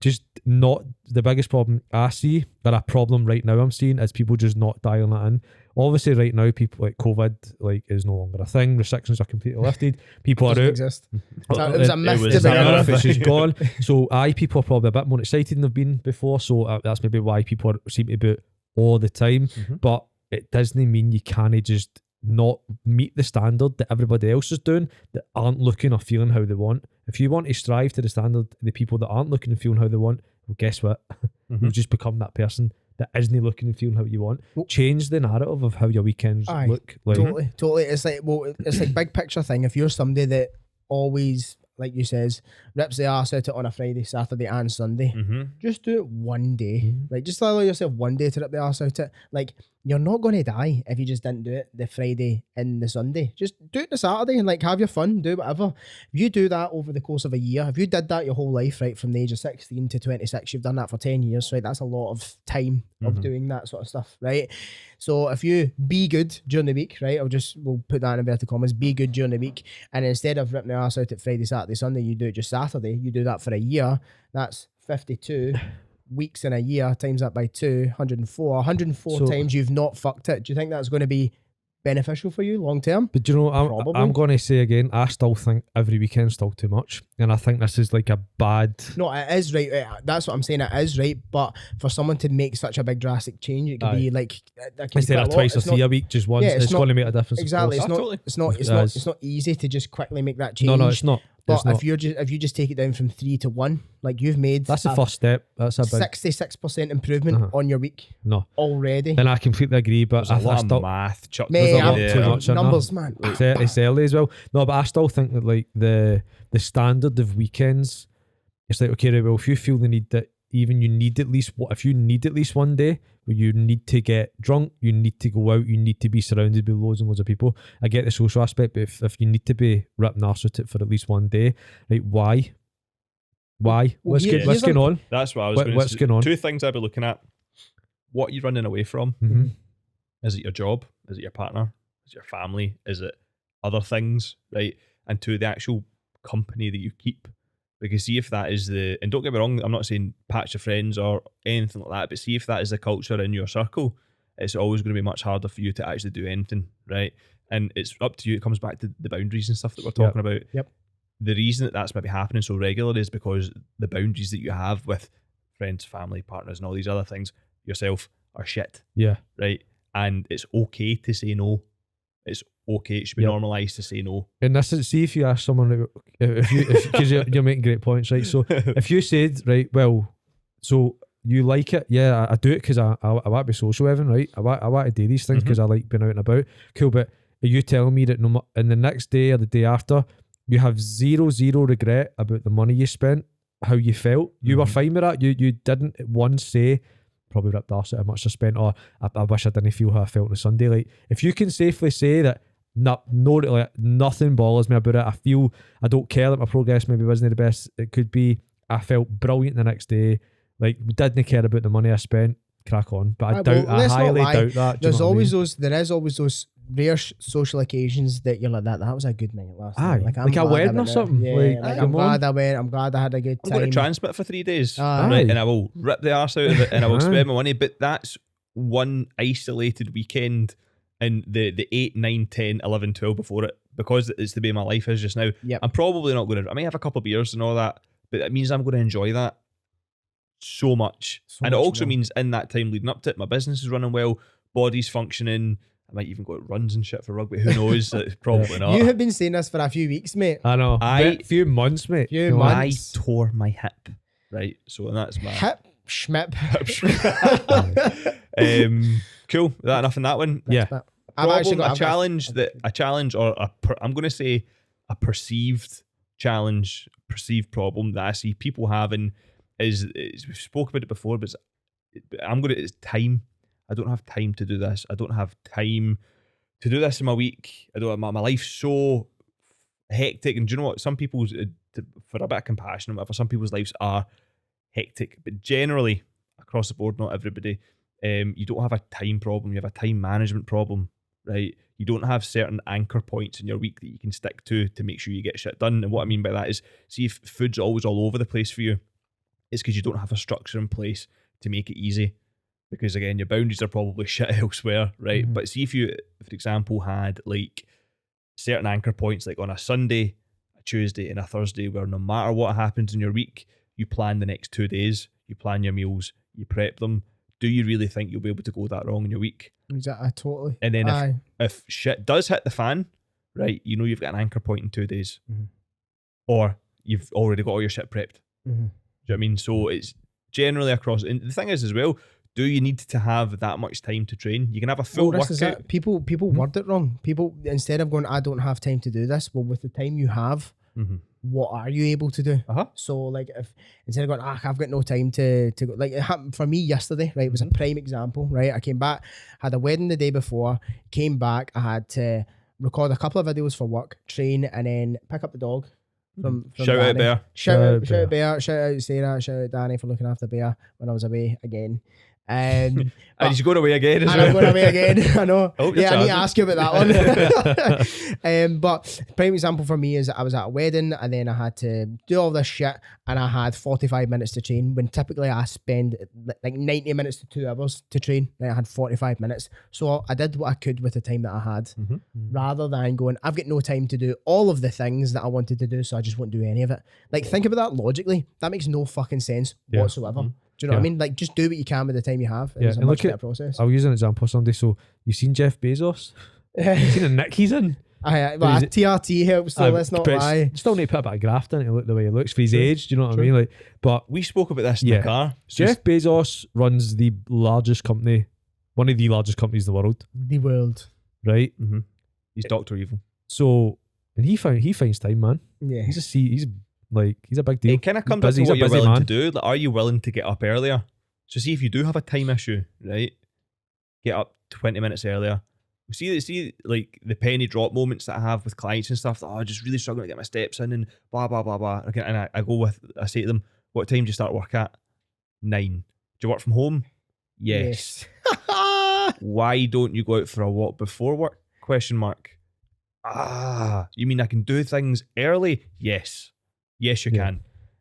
just not the biggest problem I see, but a problem right now I'm seeing, is people just not dialing that in. Obviously right now, people like COVID is no longer a thing. Restrictions are completely lifted. People are out. Exist. It was a myth. It's just gone. So people are probably a bit more excited than they've been before. So that's maybe why people seem to be out all the time. But it doesn't mean you can't just not meet the standard that everybody else is doing, that aren't looking or feeling how they want. If you want to strive to the standard of the people that aren't looking and feeling how they want, well, guess what? You'll just become that person that isn't looking and feeling how you want. Change the narrative of how your weekends look. Like, totally. It's like big picture thing. If you're somebody that always, like you says, rips the arse out it on a Friday, Saturday and Sunday, just do it one day. Like, just allow yourself one day to rip the arse out it. Like, you're not going to die if you just didn't do it the Friday and the Sunday. Just do it the Saturday and like have your fun, do whatever. If you do that over the course of a year, if you did that your whole life, right, from the age of 16 to 26, you've done that for 10 years, right? That's a lot of time of doing that sort of stuff, right? So if you be good during the week, right, we'll put that in inverted commas, be good during the week, and instead of ripping the arse out at Friday, Saturday, Sunday, you do it just Saturday, you do that for a year, that's 52 weeks in a year, times that by 104 times you've not fucked it. Do you think that's going to be beneficial for you long term? But you know, I'm going to say again, I still think every weekend's still too much, and I think this is like a bad. No, it is right. That's what I'm saying. It is right, but for someone to make such a big drastic change, it could be like instead of twice or three a week, just once. It's going to make a difference. Exactly. It's not easy to just quickly make that change. No, it's not. But if you just take it down from 3 to 1, like you've made that's the first step. That's a big 66% improvement on your week. No, already. And I completely agree, but there's a lot I still, of math chucked Mate, in I'm there. too much in numbers, there. man. It's early as well. No, but I still think that like the standard of weekends, it's like, okay, right, well, if you feel the need that even you need at least if you need at least one day where you need to get drunk, you need to go out, you need to be surrounded by loads and loads of people. I get the social aspect, but if you need to be ripped arse with it for at least one day, like why? What's going on? That's what I was What's going on? Two things I'd be looking at. What are you running away from? Mm-hmm. Is it your job? Is it your partner? Is it your family? Is it other things? Right? And two, the actual company that you keep. Because see if that is and don't get me wrong, I'm not saying patch your friends or anything like that, but see if that is the culture in your circle, it's always going to be much harder for you to actually do anything, right? And it's up to you. It comes back to the boundaries and stuff that we're talking about. Yep. The reason that that's maybe happening so regularly is because the boundaries that you have with friends, family, partners, and all these other things, yourself, are shit. Yeah. Right? And it's okay to say no. It's okay. It should be normalised to say no. And this is, see if you ask someone, because you're making great points, right? So if you said, right, well, so you like it, yeah, I do it because I want to be social, Evan, right? I want to do these things because I like being out and about. Cool, but are you telling me that in the next day or the day after, you have zero regret about the money you spent, how you felt? You were fine with that. You didn't once say, probably ripped arse at how much I spent, or I wish I didn't feel how I felt on a Sunday. Like, if you can safely say that, nothing bothers me about it. I feel I don't care that my progress maybe wasn't the best it could be. I felt brilliant the next day. Like, didn't care about the money I spent. Crack on. But I highly doubt that. There is always those rare social occasions that you're like that was a good night last night. Like a wedding or something. Yeah, I'm glad I went. I'm glad I had a good time. I'm going to transmit for 3 days, right? And I will rip the arse out of it, and I will spend my money. But that's one isolated weekend. And the 8, 9, 10, 11, 12 before it, because it's the way my life is just now, I'm probably not going to, I may have a couple of beers and all that, but it means I'm going to enjoy that so much. And it also means in that time leading up to it, my business is running well, body's functioning, I might even go at runs and shit for rugby, who knows, probably not. You have been saying this for a few weeks, mate. I know, a few months, mate. I tore my hip, right? So that's my... Hip, schmip. Cool. Is that enough in that one? Yeah. I've actually got a challenge, or I'm going to say a perceived challenge, perceived problem that I see people having is we've spoke about it before, but it's time. I don't have time to do this. I don't have time to do this in my week. My life's so hectic. And do you know what? Some people's, for a bit of compassion, whatever, some people's lives are hectic, but generally across the board, not everybody. You don't have a time problem, you have a time management problem, right? You don't have certain anchor points in your week that you can stick to make sure you get shit done. And what I mean by that is, see if food's always all over the place for you, it's because you don't have a structure in place to make it easy. Because again, your boundaries are probably shit elsewhere, right? Mm-hmm. But see if you, for example, had like certain anchor points, like on a Sunday, a Tuesday, and a Thursday, where no matter what happens in your week, you plan the next 2 days, you plan your meals, you prep them. Do you really think you'll be able to go that wrong in your week? Exactly, totally. And then if shit does hit the fan, right, you know you've got an anchor point in 2 days. Mm-hmm. Or you've already got all your shit prepped. Mm-hmm. Do you know what I mean? So it's generally across. And the thing is as well, do you need to have that much time to train? You can have a full workout. People word it wrong. People, instead of going, I don't have time to do this, well, with the time you have, what are you able to do? So like, if instead of going, I've got no time to go, like it happened for me yesterday, right? It was a prime example, right? I came back, had a wedding the day before, came back, I had to record a couple of videos for work, train, and then pick up the dog from shout Danny. Out Bear. Shout out Bear, shout out Sarah, shout out Danny for looking after Bear when I was away again. And he's going away again as well. I'm going away again. I know. I need to ask you about that one. But prime example for me is I was at a wedding and then I had to do all this shit and I had 45 minutes to train when typically I spend like 90 minutes to 2 hours to train. Right? I had 45 minutes. So I did what I could with the time that I had rather than going, I've got no time to do all of the things that I wanted to do, so I just won't do any of it. Like, think about that logically. That makes no fucking sense whatsoever. Do you know what I mean? Like, just do what you can with the time you have. It's a much better process. I'll use an example someday. So, you've seen Jeff Bezos? You've seen the nick he's in? Well, TRT helps, so let's not lie. Still need to put a bit of graft in it to look the way he looks for his age. Do you know what I mean? Like, but we spoke about this in the car. Jeff Bezos runs the largest company, one of the largest companies in the world. The world, right? Mm-hmm. He's Dr. Evil. So, and he finds time, man. Yeah, he's a big deal. It kind of comes up to what you're willing to do. Like, are you willing to get up earlier? So, see if you do have a time issue, right? Get up 20 minutes earlier. See, like the penny drop moments that I have with clients and stuff. I'm just really struggling to get my steps in and blah blah blah blah. Okay, and I say to them, "What time do you start work at?" 9. Do you work from home? Yes. Why don't you go out for a walk before work? ? You mean I can do things early? Yes, you can.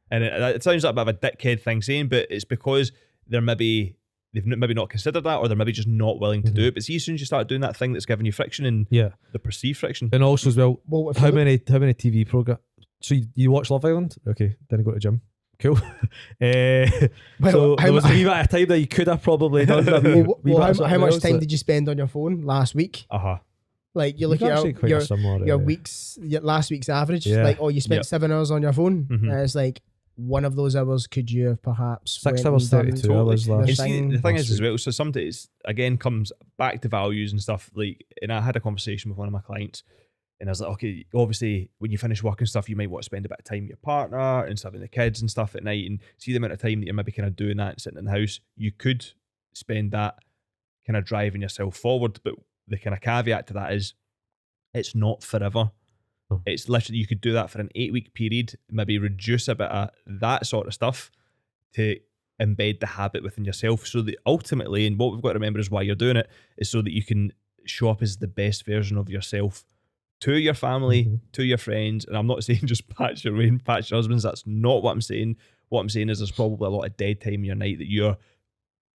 And it sounds like a bit of a dickhead thing saying, but it's because they've maybe not considered that, or they're maybe just not willing to do it. But see, as soon as you start doing that thing that's giving you friction and the perceived friction, and also as well, how many TV programs? So you watch Love Island? Okay, then I go to the gym. Cool. So there was a wee bit of time that you could have probably done. How much time did you spend on your phone last week? Like you look at your last week's average. Like, you spent 7 hours on your phone. And it's like, one of those hours could you have perhaps 6 hours, 32 hours last. And see, the thing is as well, so sometimes again comes back to values and stuff. Like, and I had a conversation with one of my clients, and I was like, okay, obviously when you finish work and stuff, you might want to spend a bit of time with your partner and stuff, and the kids and stuff at night, and see the amount of time that you're maybe kind of doing that and sitting in the house. You could spend that kind of driving yourself forward, but the kind of caveat to that is it's not forever. It's literally, you could do that for an 8-week period, maybe reduce a bit of that sort of stuff to embed the habit within yourself, so that ultimately, and what we've got to remember is why you're doing it, is so that you can show up as the best version of yourself to your family, to your friends. And I'm not saying just patch your rain, patch your husbands. That's not what I'm saying. What I'm saying is there's probably a lot of dead time in your night that you're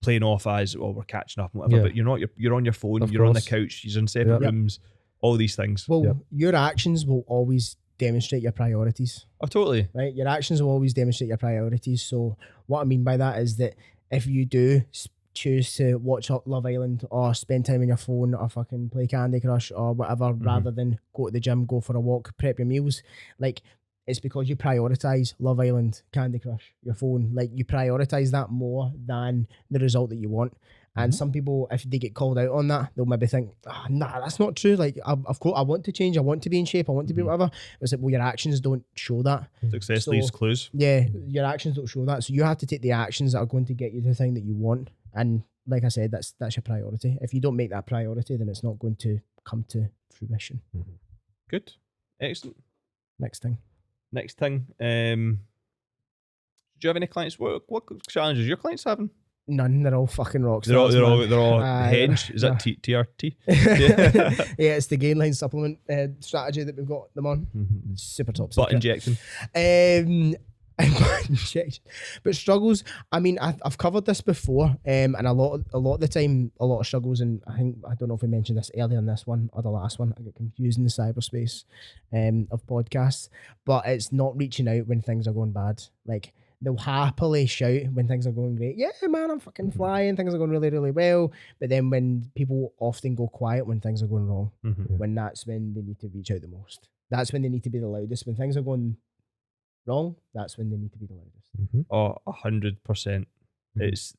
playing off as, well, we're catching up and whatever, but you're not. You're on your phone, you're on the couch, you're in separate rooms. All these things. Well, your actions will always demonstrate your priorities. Oh, totally. Right? Your actions will always demonstrate your priorities. So what I mean by that is that if you do choose to watch Love Island or spend time on your phone or fucking play Candy Crush or whatever, rather than go to the gym, go for a walk, prep your meals, like, it's because you prioritize Love Island, Candy Crush, your phone. Like, you prioritize that more than the result that you want. And some people, if they get called out on that, they'll maybe think, nah, that's not true. Like, of course, I want to change. I want to be in shape. I want to be whatever. It's like, well, your actions don't show that. Success leaves clues. Yeah, your actions don't show that. So you have to take the actions that are going to get you the thing that you want. And like I said, that's your priority. If you don't make that priority, then it's not going to come to fruition. Good. Excellent. Next thing. Do you have any clients? What challenges your clients having? None. They're all fucking rock stars. They're all hedge. Is that TRT? Yeah, it's the Gainline supplement strategy that we've got them on. Super top. Butt injection. Injection. But struggles, I mean, I've covered this before, and a lot of the time, a lot of struggles, and I don't know if we mentioned this earlier in this one or the last one. I get confused in the cyberspace of podcasts, but it's not reaching out when things are going bad. Like, they'll happily shout when things are going great. Yeah, man, I'm fucking flying. Things are going really, really well. But then when people often go quiet when things are going wrong, that's when they need to reach out the most. That's when they need to be the loudest. When things are going wrong, that's when they need to be the loudest. Oh, 100%. It's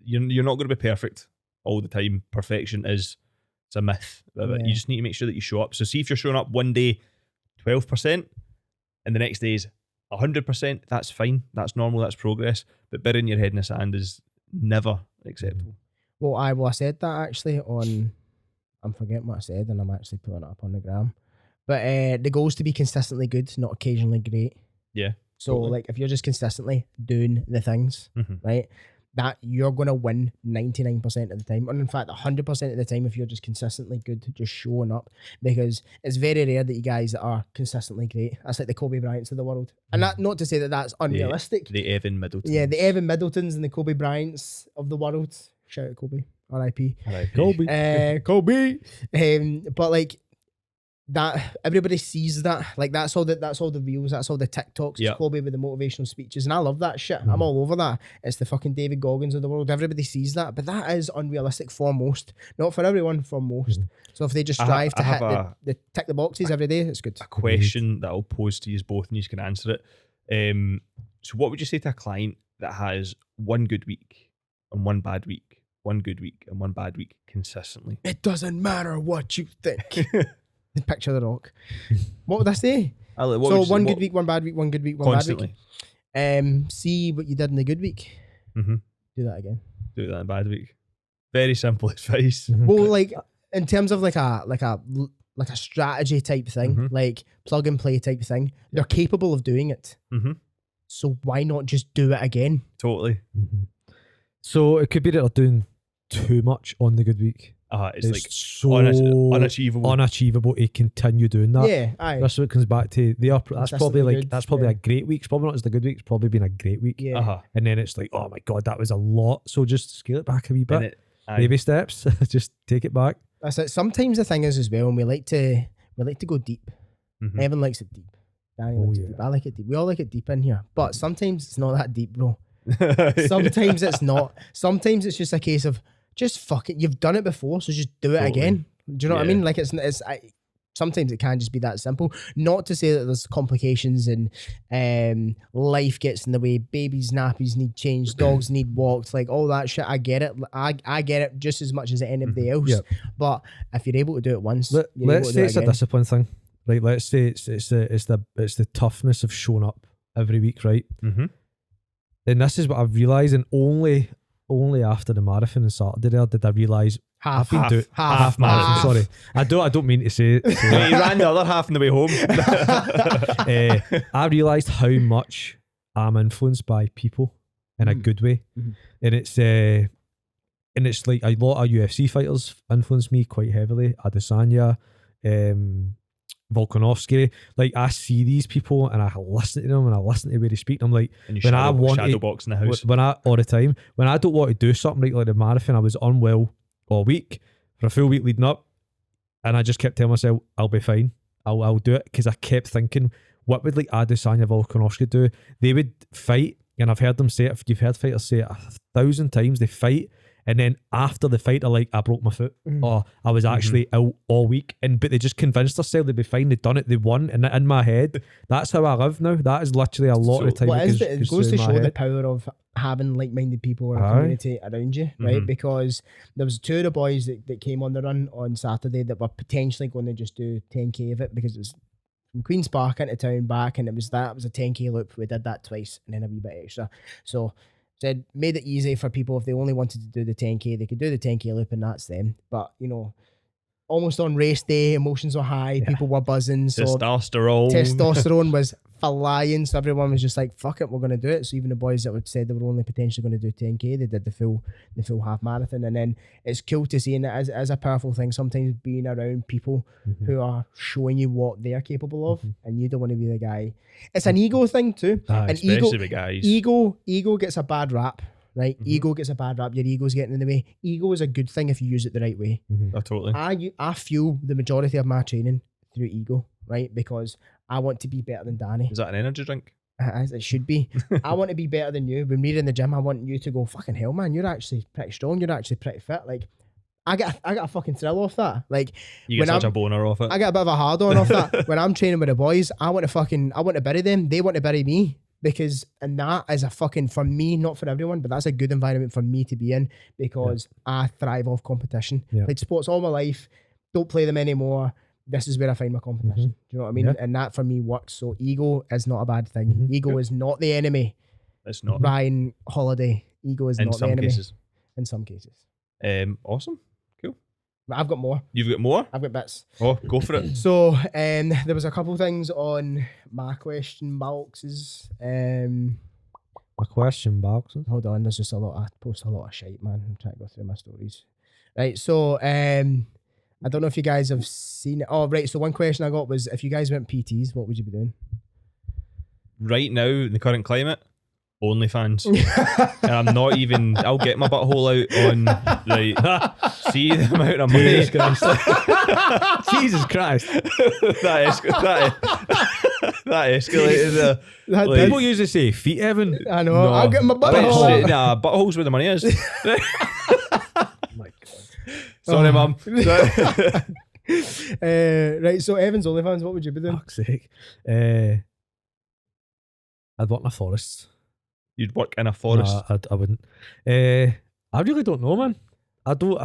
you're not going to be perfect all the time. Perfection it's a myth. You just need to make sure that you show up. So see if you're showing up one day 12% and the next day is 100%, that's fine. That's normal. That's progress. But burying your head in the sand is never acceptable. Well, I said that actually on, I'm forgetting what I said, and I'm actually putting it up on the gram. But the goal is to be consistently good, not occasionally great. Yeah. So totally. Like, if you're just consistently doing the things, right, that you're going to win 99% of the time. And in fact, 100% of the time, if you're just consistently good, just showing up. Because it's very rare that you guys that are consistently great. That's like the Kobe Bryants of the world. And that, not to say that that's unrealistic. The Evan Middletons. Yeah, the Evan Middletons and the Kobe Bryants of the world. Shout out Kobe. R.I.P. Kobe. Kobe. But like, that everybody sees that. Like that's all the reels, that's all the TikToks. It's Kobe with the motivational speeches, and I love that shit. I'm all over that. It's the fucking David Goggins of the world. Everybody sees that, but that is unrealistic for most. Not for everyone, for most. So if they just strive to hit the tick the boxes every day, it's good. A question that I'll pose to you both, and you can answer it. So what would you say to a client that has one good week and one bad week, one good week and one bad week consistently? It doesn't matter what you think. Picture the Rock. What would I say? So one good week, one bad week, one good week, one constantly. Bad week. See what you did in the good week. Mm-hmm. Do that again. Do that in the bad week. Very simple advice. Well, like in terms of like a strategy type thing, like plug and play type thing, they're capable of doing it. Mm-hmm. So why not just do it again? Totally. Mm-hmm. So it could be that they're doing too much on the good week. It's like so unachievable to continue doing that. Yeah, aye. That's what it comes back to. That's probably a great week. It's probably not as the good week. It's probably been a great week. Yeah. And then it's like, oh my god, that was a lot. So just scale it back a wee bit. Baby steps. Just take it back. That's it. Sometimes the thing is as well, and we like to go deep. Mm-hmm. Evan likes it deep. Danny likes it deep. I like it deep. We all like it deep in here. But sometimes it's not that deep, bro. Sometimes it's not. Sometimes it's just a case of just fuck it. You've done it before, so just do it again. Do you know what I mean? Like sometimes it can just be that simple. Not to say that there's complications and life gets in the way. Babies' nappies need changed. Dogs need walked. Like all that shit. I get it. I get it just as much as anybody else. Yep. But if you're able to do it once, let's say it's a discipline thing. Right? Let's say it's the toughness of showing up every week, right? Mm-hmm. And this is what I've realised, and only after the marathon on Saturday there did I realise half marathon. Sorry, I don't mean to say it. He ran the other half on the way home. I realised how much I'm influenced by people in a good way, and it's like a lot of UFC fighters influence me quite heavily. Adesanya, Volkanovski, like I see these people and I listen to them and I listen to where they speak. I'm like, when I want shadow box in the house, all the time, when I don't want to do something like the marathon, I was unwell all week for a full week leading up, and I just kept telling myself, I'll be fine, I'll do it, because I kept thinking, what would like Adesanya, Volkanovski do? They would fight, and I've heard them say it. You've heard fighters say it 1,000 times. They fight. And then after the fight, they're like, I broke my foot. Or I was actually out all week. But they just convinced themselves they'd be fine. They'd done it. They won. And in my head, that's how I live now. That is literally a lot of the time. It goes to show the power of having like-minded people or a community around you, right? Because there was two of the boys that came on the run on Saturday that were potentially going to just do 10k of it, because it was from Queen's Park into town back, and it was a 10k loop. We did that twice and then a wee bit extra. So said made it easy for people. If they only wanted to do the 10k, they could do the 10k loop, and that's them. But almost on race day, emotions were high, people were buzzing, so testosterone was flying, so everyone was just like, fuck it, we're going to do it. So even the boys that said they were only potentially going to do 10k, they did the full half marathon. And then it's cool to see, and it is a powerful thing sometimes, being around people who are showing you what they're capable of, and you don't want to be the guy. It's an ego thing too, and especially with guys. Ego gets a bad rap, right? Ego gets a bad rap. Your ego's getting in the way. Ego is a good thing if you use it the right way. Oh, totally. I fuel the majority of my training through ego, right? Because I want to be better than Danny. Is that an energy drink? It should be. I want to be better than you. When we're in the gym, I want you to go, fucking hell, man, you're actually pretty strong. You're actually pretty fit. Like, I get a fucking thrill off that. Like, you get such a boner off it. I get a bit of a hard on off that. When I'm training with the boys, I want to bury them. They want to bury me. Because, and that is a fucking, for me, not for everyone, but that's a good environment for me to be in, because I thrive off competition. Played sports all my life, don't play them anymore. This is where I find my competition. Do you know what I mean? Yeah. And that for me works. So ego is not a bad thing. Ego is not the enemy. It's not. Ryan Holiday. Ego is not the enemy. In some cases. Awesome. Cool. I've got more. You've got more? I've got bits. Oh, go for it. So there was a couple of things on my question boxes. My question boxes? Hold on, there's just I post a lot of shite, man. I'm trying to go through my stories. Right, so I don't know if you guys have seen it. Oh, right. So one question I got was, if you guys went PTs, what would you be doing? Right now, in the current climate, OnlyFans. And I'm not even, I'll get my butthole out on, like, see the amount of money. Jesus Christ. that escalated there. People usually say feet, Evan. I know. No. I'll get my butthole. Nah, butthole's where the money is. Oh my God. Sorry, mum. Right, so Evan's OnlyFans, what would you be doing? Fuck's sake. I'd work in a forest. You'd work in a forest. Nah, I wouldn't. I really don't know, man. I don't.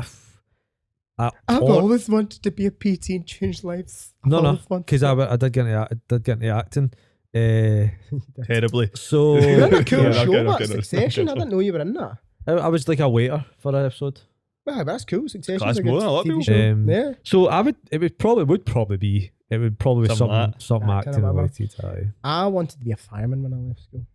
I've always wanted to be a PT and change lives. No, because I did get into acting. Terribly. So You're in a cool Yeah, show, okay, that okay, Succession. I didn't know you were in that. I was like a waiter for an episode. Wow, that's cool. Succession's Class a good more than a lot of TV people. show. Yeah. So it would probably be something Something acting related. Aye. I wanted to be a fireman when I left school.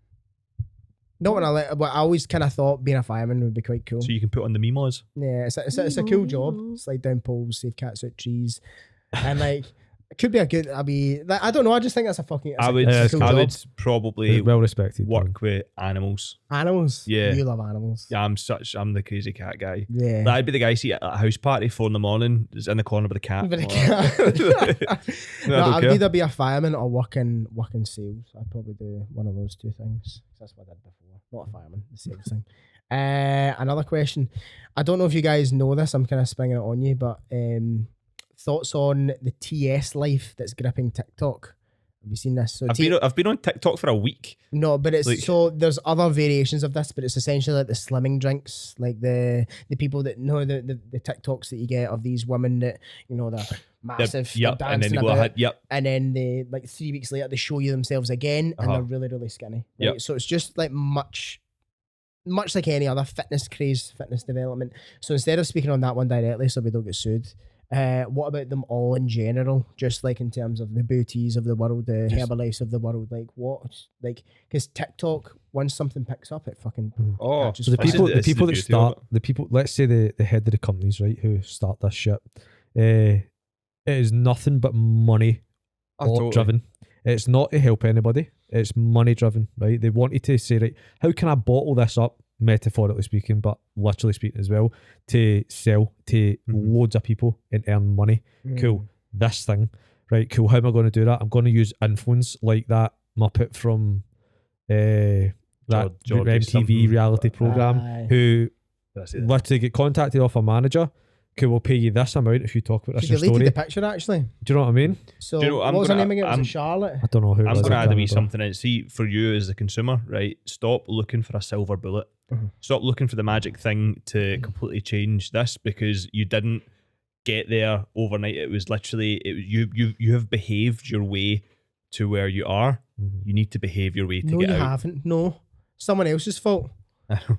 Not when I left, but I always kind of thought being a fireman would be quite cool. So you can put on the memoirs. Yeah, it's a cool job. Slide down poles, save cats out trees, and like it could be a good. I don't know. I just think that's a fucking. I would probably Well respected. work with animals. Animals. Yeah. You love animals. Yeah, I'm the crazy cat guy. Yeah. I'd be the guy see at a house party 4 a.m, is in the corner with a cat. But I No, I'd care. either be a fireman or work in sales. I'd probably do one of those two things. That's what I did before. Not a fireman, the sales thing. Another question. I don't know if you guys know this. I'm kind of springing it on you, but thoughts on the TS life that's gripping TikTok? Have you seen this? So I've been on TikTok for a week. No, but it's Like- so there's other variations of this, but it's essentially like the slimming drinks, like the people that know the TikToks that you get of these women that they're massive, they're Yep, and then dancing they go about, ahead. Yep. and then they like 3 weeks later they show you themselves again, and they're really really skinny. Right? Yep. So it's just like much like any other fitness craze, fitness development. So instead of speaking on that one directly, so we don't get sued. What about them all in general? Just like in terms of the booties of the world, the Herbalifes of the world, because TikTok, once something picks up, it fucking Oh, catches So the fire. people This is the that beauty of start it. let's say the head of the companies, right, who start this shit, it is nothing but money Totally. driven. It's not to help anybody. It's money driven, right? They wanted to say, right, how can I bottle this up, metaphorically speaking, but literally speaking as well, to sell to loads of people and earn money. Cool. This thing, right? Cool. How am I going to do that? I'm going to use influence like that Muppet from that Geordie MTV something. reality program, Aye. who That's it. literally get contacted off a manager. Cool, we'll pay you this amount if you talk about this She in your deleted story. the picture actually. Do you know what I mean? So Do you know, I'm what was her gonna- name again? Was I'm- it Charlotte? I don't know who it I'm was. going to I add a can't wee remember. something in. See, for you as a consumer, right? Stop looking for a silver bullet. Stop looking for the magic thing to completely change this, because you didn't get there overnight. It was literally you have behaved your way to where you are. You need to behave your way to No, get you out. haven't. No, someone else's fault.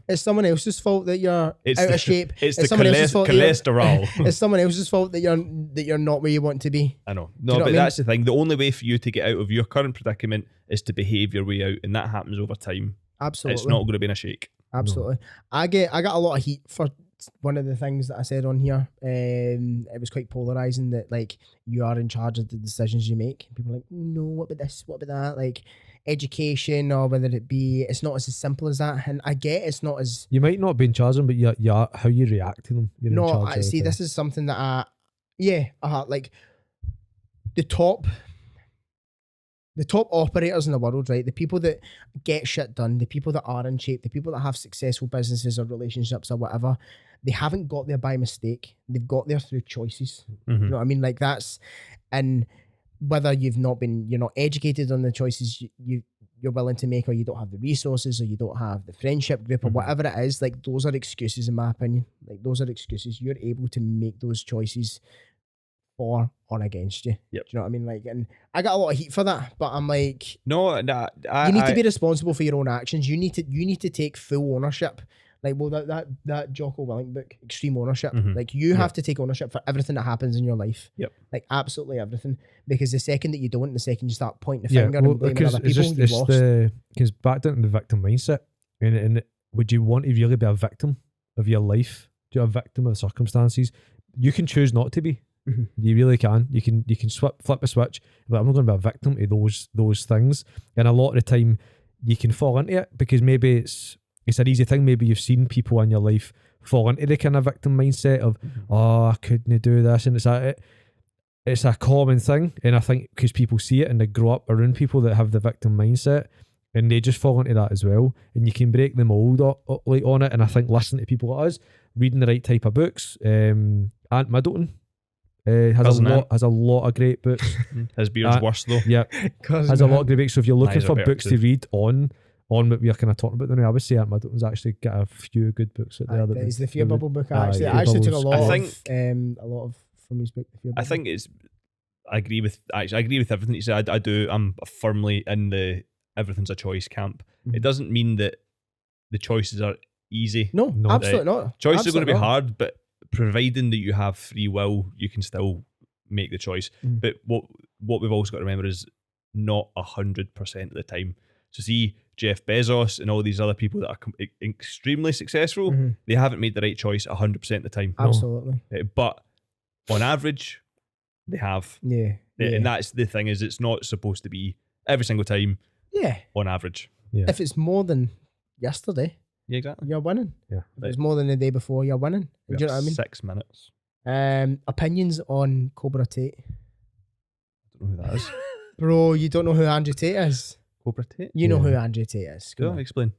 It's someone else's fault that you're It's out the, of shape. It's the someone else's fault that you're- cholesterol. It's someone else's fault that you're not where you want to be. I know. you No, know but what I mean? that's the thing. The only way for you to get out of your current predicament is to behave your way out, and that happens over time. Absolutely. It's not going to be in a shake. Absolutely. I got a lot of heat for one of the things that I said on here. It was quite polarizing that like you are in charge of the decisions you make. People are like, no, what about this? What about that? Like education, or whether it be, it's not as simple as that. And I get it's not as You might not be in charge of them, but you how you react to them. You're in no. charge I of see. the This thing. is something that like the top operators in the world, right? The people that get shit done, the people that are in shape, the people that have successful businesses or relationships or whatever, they haven't got there by mistake. They've got there through choices. You know what I mean? Like that's, and whether you're not educated on the choices you're willing to make, or you don't have the resources, or you don't have the friendship group, or whatever it is, like those are excuses in my opinion. Like those are excuses. You're able to make those choices for or against you. Yep. Do you know what I mean? Like, and I got a lot of heat for that, but I'm like, No, you need to be responsible for your own actions. You need to take full ownership. Like, well, that Jocko Willink book, Extreme Ownership. Like, you have to take ownership for everything that happens in your life. Yep. Like, absolutely everything. Because the second that you don't, the second you start pointing the finger and blaming other people, you've lost. Because back down to the victim mindset, and would you want to really be a victim of your life? Do you a victim of the circumstances? You can choose not to be. You really can. You can flip a switch. But I'm not going to be a victim to those things. And a lot of the time, you can fall into it because maybe it's an easy thing. Maybe you've seen people in your life fall into the kind of victim mindset of, oh, I couldn't do this, and it's that. it's a common thing, and I think because people see it and they grow up around people that have the victim mindset, and they just fall into that as well. And you can break the mold like on it. And I think listening to people like us, reading the right type of books. Ant Middleton has a lot of great books. His beard's worse though. Yeah, has a lot of great books. So if you're looking for books to read on what we're kind of talking about, then I would say Ant Middleton's actually got a few good books out there. It's the Fear Bubble book. I actually took a lot of from his book. I think I agree with everything you said. I'm firmly in the everything's a choice camp. It doesn't mean that the choices are easy. No, absolutely not. Choices are going to be hard, but providing that you have free will, you can still make the choice. But what we've also got to remember is not 100% of the time. So see Jeff Bezos and all these other people that are extremely successful, they haven't made the right choice 100% of the time. Absolutely. But on average, they have. Yeah. And that's the thing, is it's not supposed to be every single time. Yeah. On average. Yeah. If it's more than yesterday, exactly, you're winning. Yeah. If it's more than the day before, you're winning. Do you know what I mean? 6 minutes. Opinions on Cobra Tate. I don't know who that is. Bro, you don't know who Andrew Tate is? Cobra Tate? You know who Andrew Tate is. Go on, explain.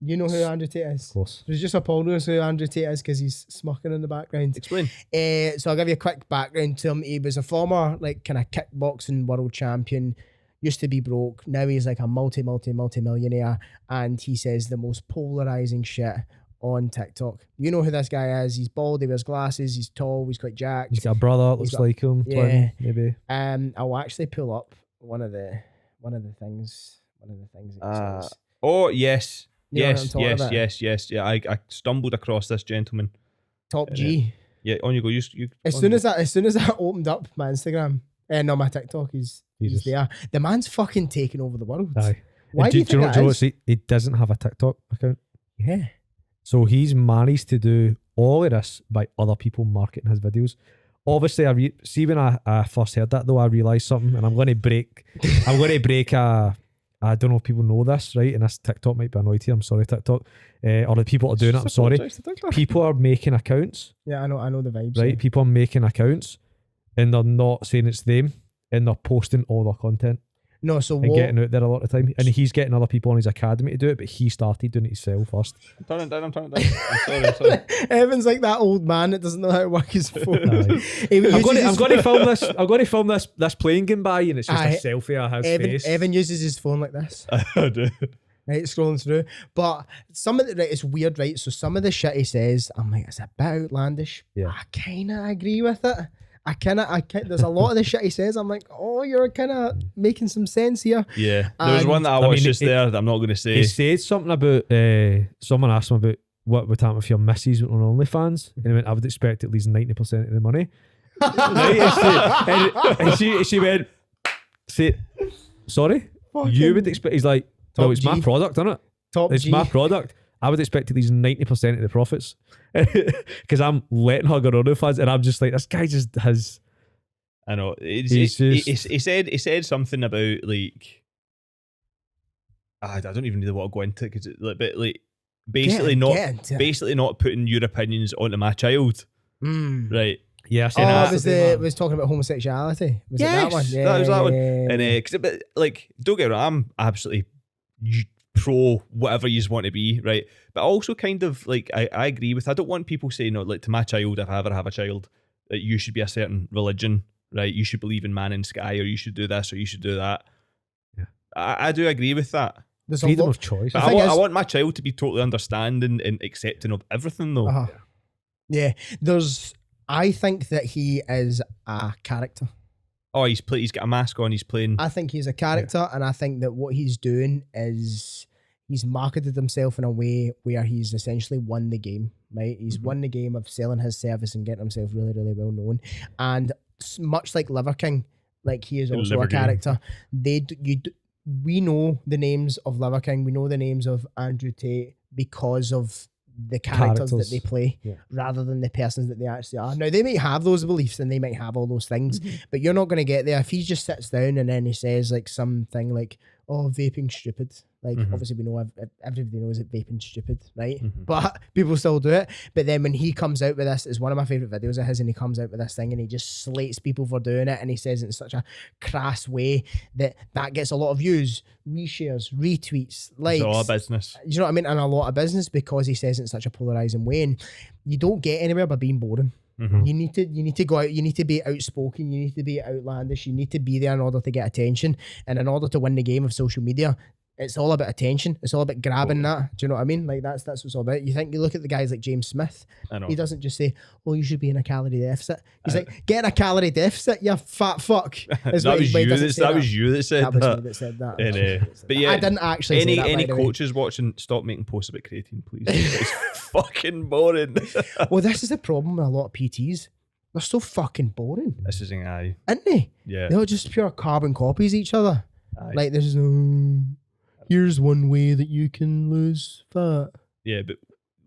You know who Andrew Tate is? Of course. There's just a Paul knows who Andrew Tate is because he's smirking in the background. Explain. So I'll give you a quick background to him. He was a former kind of kickboxing world champion. Used to be broke. Now he's like a multi-millionaire, and he says the most polarizing shit on TikTok. You know who this guy is. He's bald, he wears glasses, he's tall, he's quite jacked. He's got a brother, looks like him, twin, maybe. I'll actually pull up one of the things that he says. Oh yes. You know Yes. Yeah, I stumbled across this gentleman. Top G. Yeah, on you go. You as soon as I opened up my Instagram and on my TikTok, he's there. The man's fucking taking over the world. Aye. Why do you think that is? He doesn't have a TikTok account. Yeah. So he's managed to do all of this by other people marketing his videos. Obviously, when I first heard that though, I realised something, and I'm going to break I don't know if people know this, right? And this TikTok might be annoyed here. I'm sorry, TikTok. Or the people that are doing it, I'm sorry. People are making accounts. Yeah, I know the vibes. Right? Yeah. People are making accounts and they're not saying it's them, and they're posting all their content. No, so and getting out there a lot of the time. And he's getting other people on his academy to do it, but he started doing it himself first. I'm turning it down. I'm sorry. Evan's like that old man that doesn't know how to work his phone. I'm going to film this. I'm going to film this plane going by, and it's just a selfie of his face. Evan uses his phone like this. I do. Right, scrolling through. But some of the, right, it's weird, right? So some of the shit he says, I'm like, it's a bit outlandish. Yeah. I kind of agree with it. There's a lot of the shit he says, I'm like, oh, you're kind of making some sense here. Yeah. There was one that I watched there that I'm not going to say. He said something about, someone asked him about what would happen if your missus went on OnlyFans, and he went, I would expect at least 90% of the money. Right? And she went, sorry? You would expect, he's like, no, it's my product, isn't it? It's my product. I would expect at least 90% of the profits because I'm letting her go on OnlyFans, and I'm just like, this guy just has. I know. He said something about like, I don't even know what to go into because basically not putting your opinions onto my child, right? Yeah, was talking about homosexuality. Was it that one? Yeah, that was that one. And but like, don't get me wrong, I'm absolutely pro whatever you want to be, right? But also kind of like I agree with, I don't want people saying, no, like to my child, if I ever have a child, that you should be a certain religion, right? You should believe in man in sky, or you should do this, or you should do that. Yeah, I do agree with that. There's freedom of choice. But I want my child to be totally understanding and accepting of everything though. Uh-huh. Yeah, I think that he is a character. Oh, he's got a mask on, he's playing. I think he's a character, and I think that what he's doing is he's marketed himself in a way where he's essentially won the game, right? He's won the game of selling his service and getting himself really, really well known. And much like Liver King, like he is also a character. We know the names of Liver King, we know the names of Andrew Tate because of the characters that they play, rather than the persons that they actually are. Now, they might have those beliefs and they might have all those things, but you're not going to get there if he just sits down and then he says like something like, oh, vaping's stupid. Like, Mhm. obviously we know everybody knows that vaping's stupid, right? Mhm. But people still do it. But then when he comes out with this, it's one of my favorite videos of his, and he comes out with this thing and he just slates people for doing it, and he says it in such a crass way that gets a lot of views, reshares, retweets, likes. It's all a business. You know what I mean? And a lot of business, because he says it in such a polarizing way. And you don't get anywhere by being boring. Mhm. You need to go out, you need to be outspoken, you need to be outlandish, you need to be there in order to get attention. And in order to win the game of social media, it's all about attention. It's all about grabbing that. Do you know what I mean? Like that's what it's all about. You look at the guys like James Smith. I know. He doesn't just say, "Oh, you should be in a calorie deficit." He's like, "Get in a calorie deficit, you fat fuck." That was you. That was you that said That was that. me that said that. And, but yeah, I didn't actually. Any say that, any by the way. coaches watching, stop making posts about creatine, please. It's fucking boring. Well, this is the problem with a lot of PTs. They're so fucking boring, This is an eye. aren't they? Yeah. They're just pure carbon copies of each other. Aye. Like there's no. Here's one way that you can lose fat. Yeah, but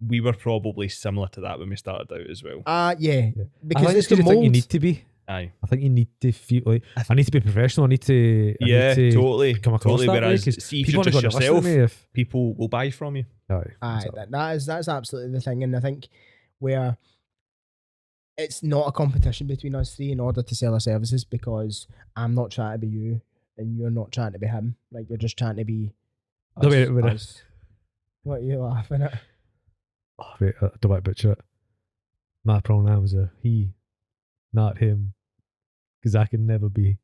we were probably similar to that when we started out as well. Yeah. Because I think it's the you think you mold. need to be. Aye. I think you need to feel like I need to be professional. I need to. Yeah, need to totally. come across Totally. that way, Whereas, 'cause see, if people you're aren't just gonna listen to yourself, me if- people will buy from you. Aye, Aye, exactly. that's absolutely the thing, and I think where it's not a competition between us three in order to sell our services, because I'm not trying to be you and you're not trying to be him. Like you're just trying to be No, wait, wait, us. What are you laughing at? Oh, wait, I don't want to butcher it. My pronouns are he, not him, because I can never be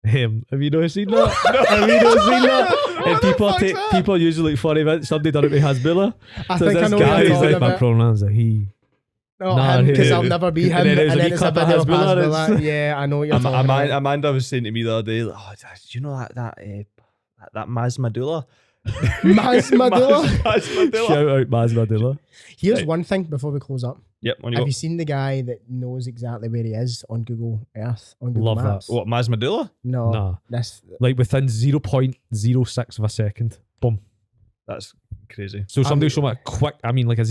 him. Have you not seen that? Have you not seen that? And people usually look funny about somebody done it with Hasbullah. I So think I this know what guy you're is talking like, my about. pronouns are he. No, Nah, him, because him. I'll never be him. And then there's And a then wee it's a clip of video of Hasbullah, Hasbullah. Yeah, I know what you're talking about. Amanda was saying to me the other day, "Oh, do you know that Maz Medulla?" Maz Medulla? Maz Medulla. Shout out Maz Medulla. Here's Right. one thing before we close up. Yep. On you Have go. you seen the guy that knows exactly where he is on Google Earth? On Google Love that. Maps? What, Maz Medulla? No, Nah. this Like within 0.06 of a second. Boom. That's crazy. So somebody will show me a quick, like a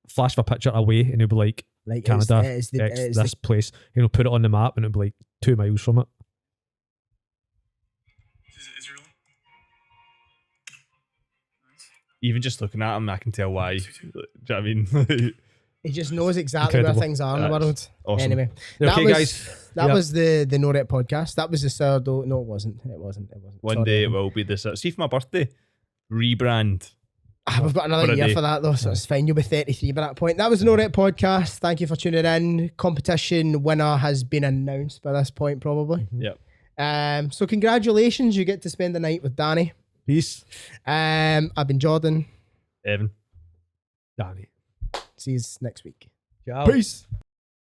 flash of a picture away, and it'll be like like Canada, it's the, X, it's this place. And he'll put it on the map, and it'll be like 2 miles from it. Is it really? Nice. Even just looking at him, I can tell why. Do you know what I mean? he just knows exactly Incredible. where things are in the That's world. awesome. Anyway, Okay, was, guys. That Yeah. was the No Rep podcast. That was the sourdough. No, it wasn't. One Sorry. day it will be this. See, for my birthday, rebrand. We've got another For a year day. for that though, so it's fine. You'll be 33 by that point. That was the No Rep podcast. Thank you for tuning in. Competition winner has been announced by this point, probably. Yep. So congratulations, you get to spend the night with Danny. Peace. I've been Jordan. Evan. Danny. See you next week. Ciao. Peace.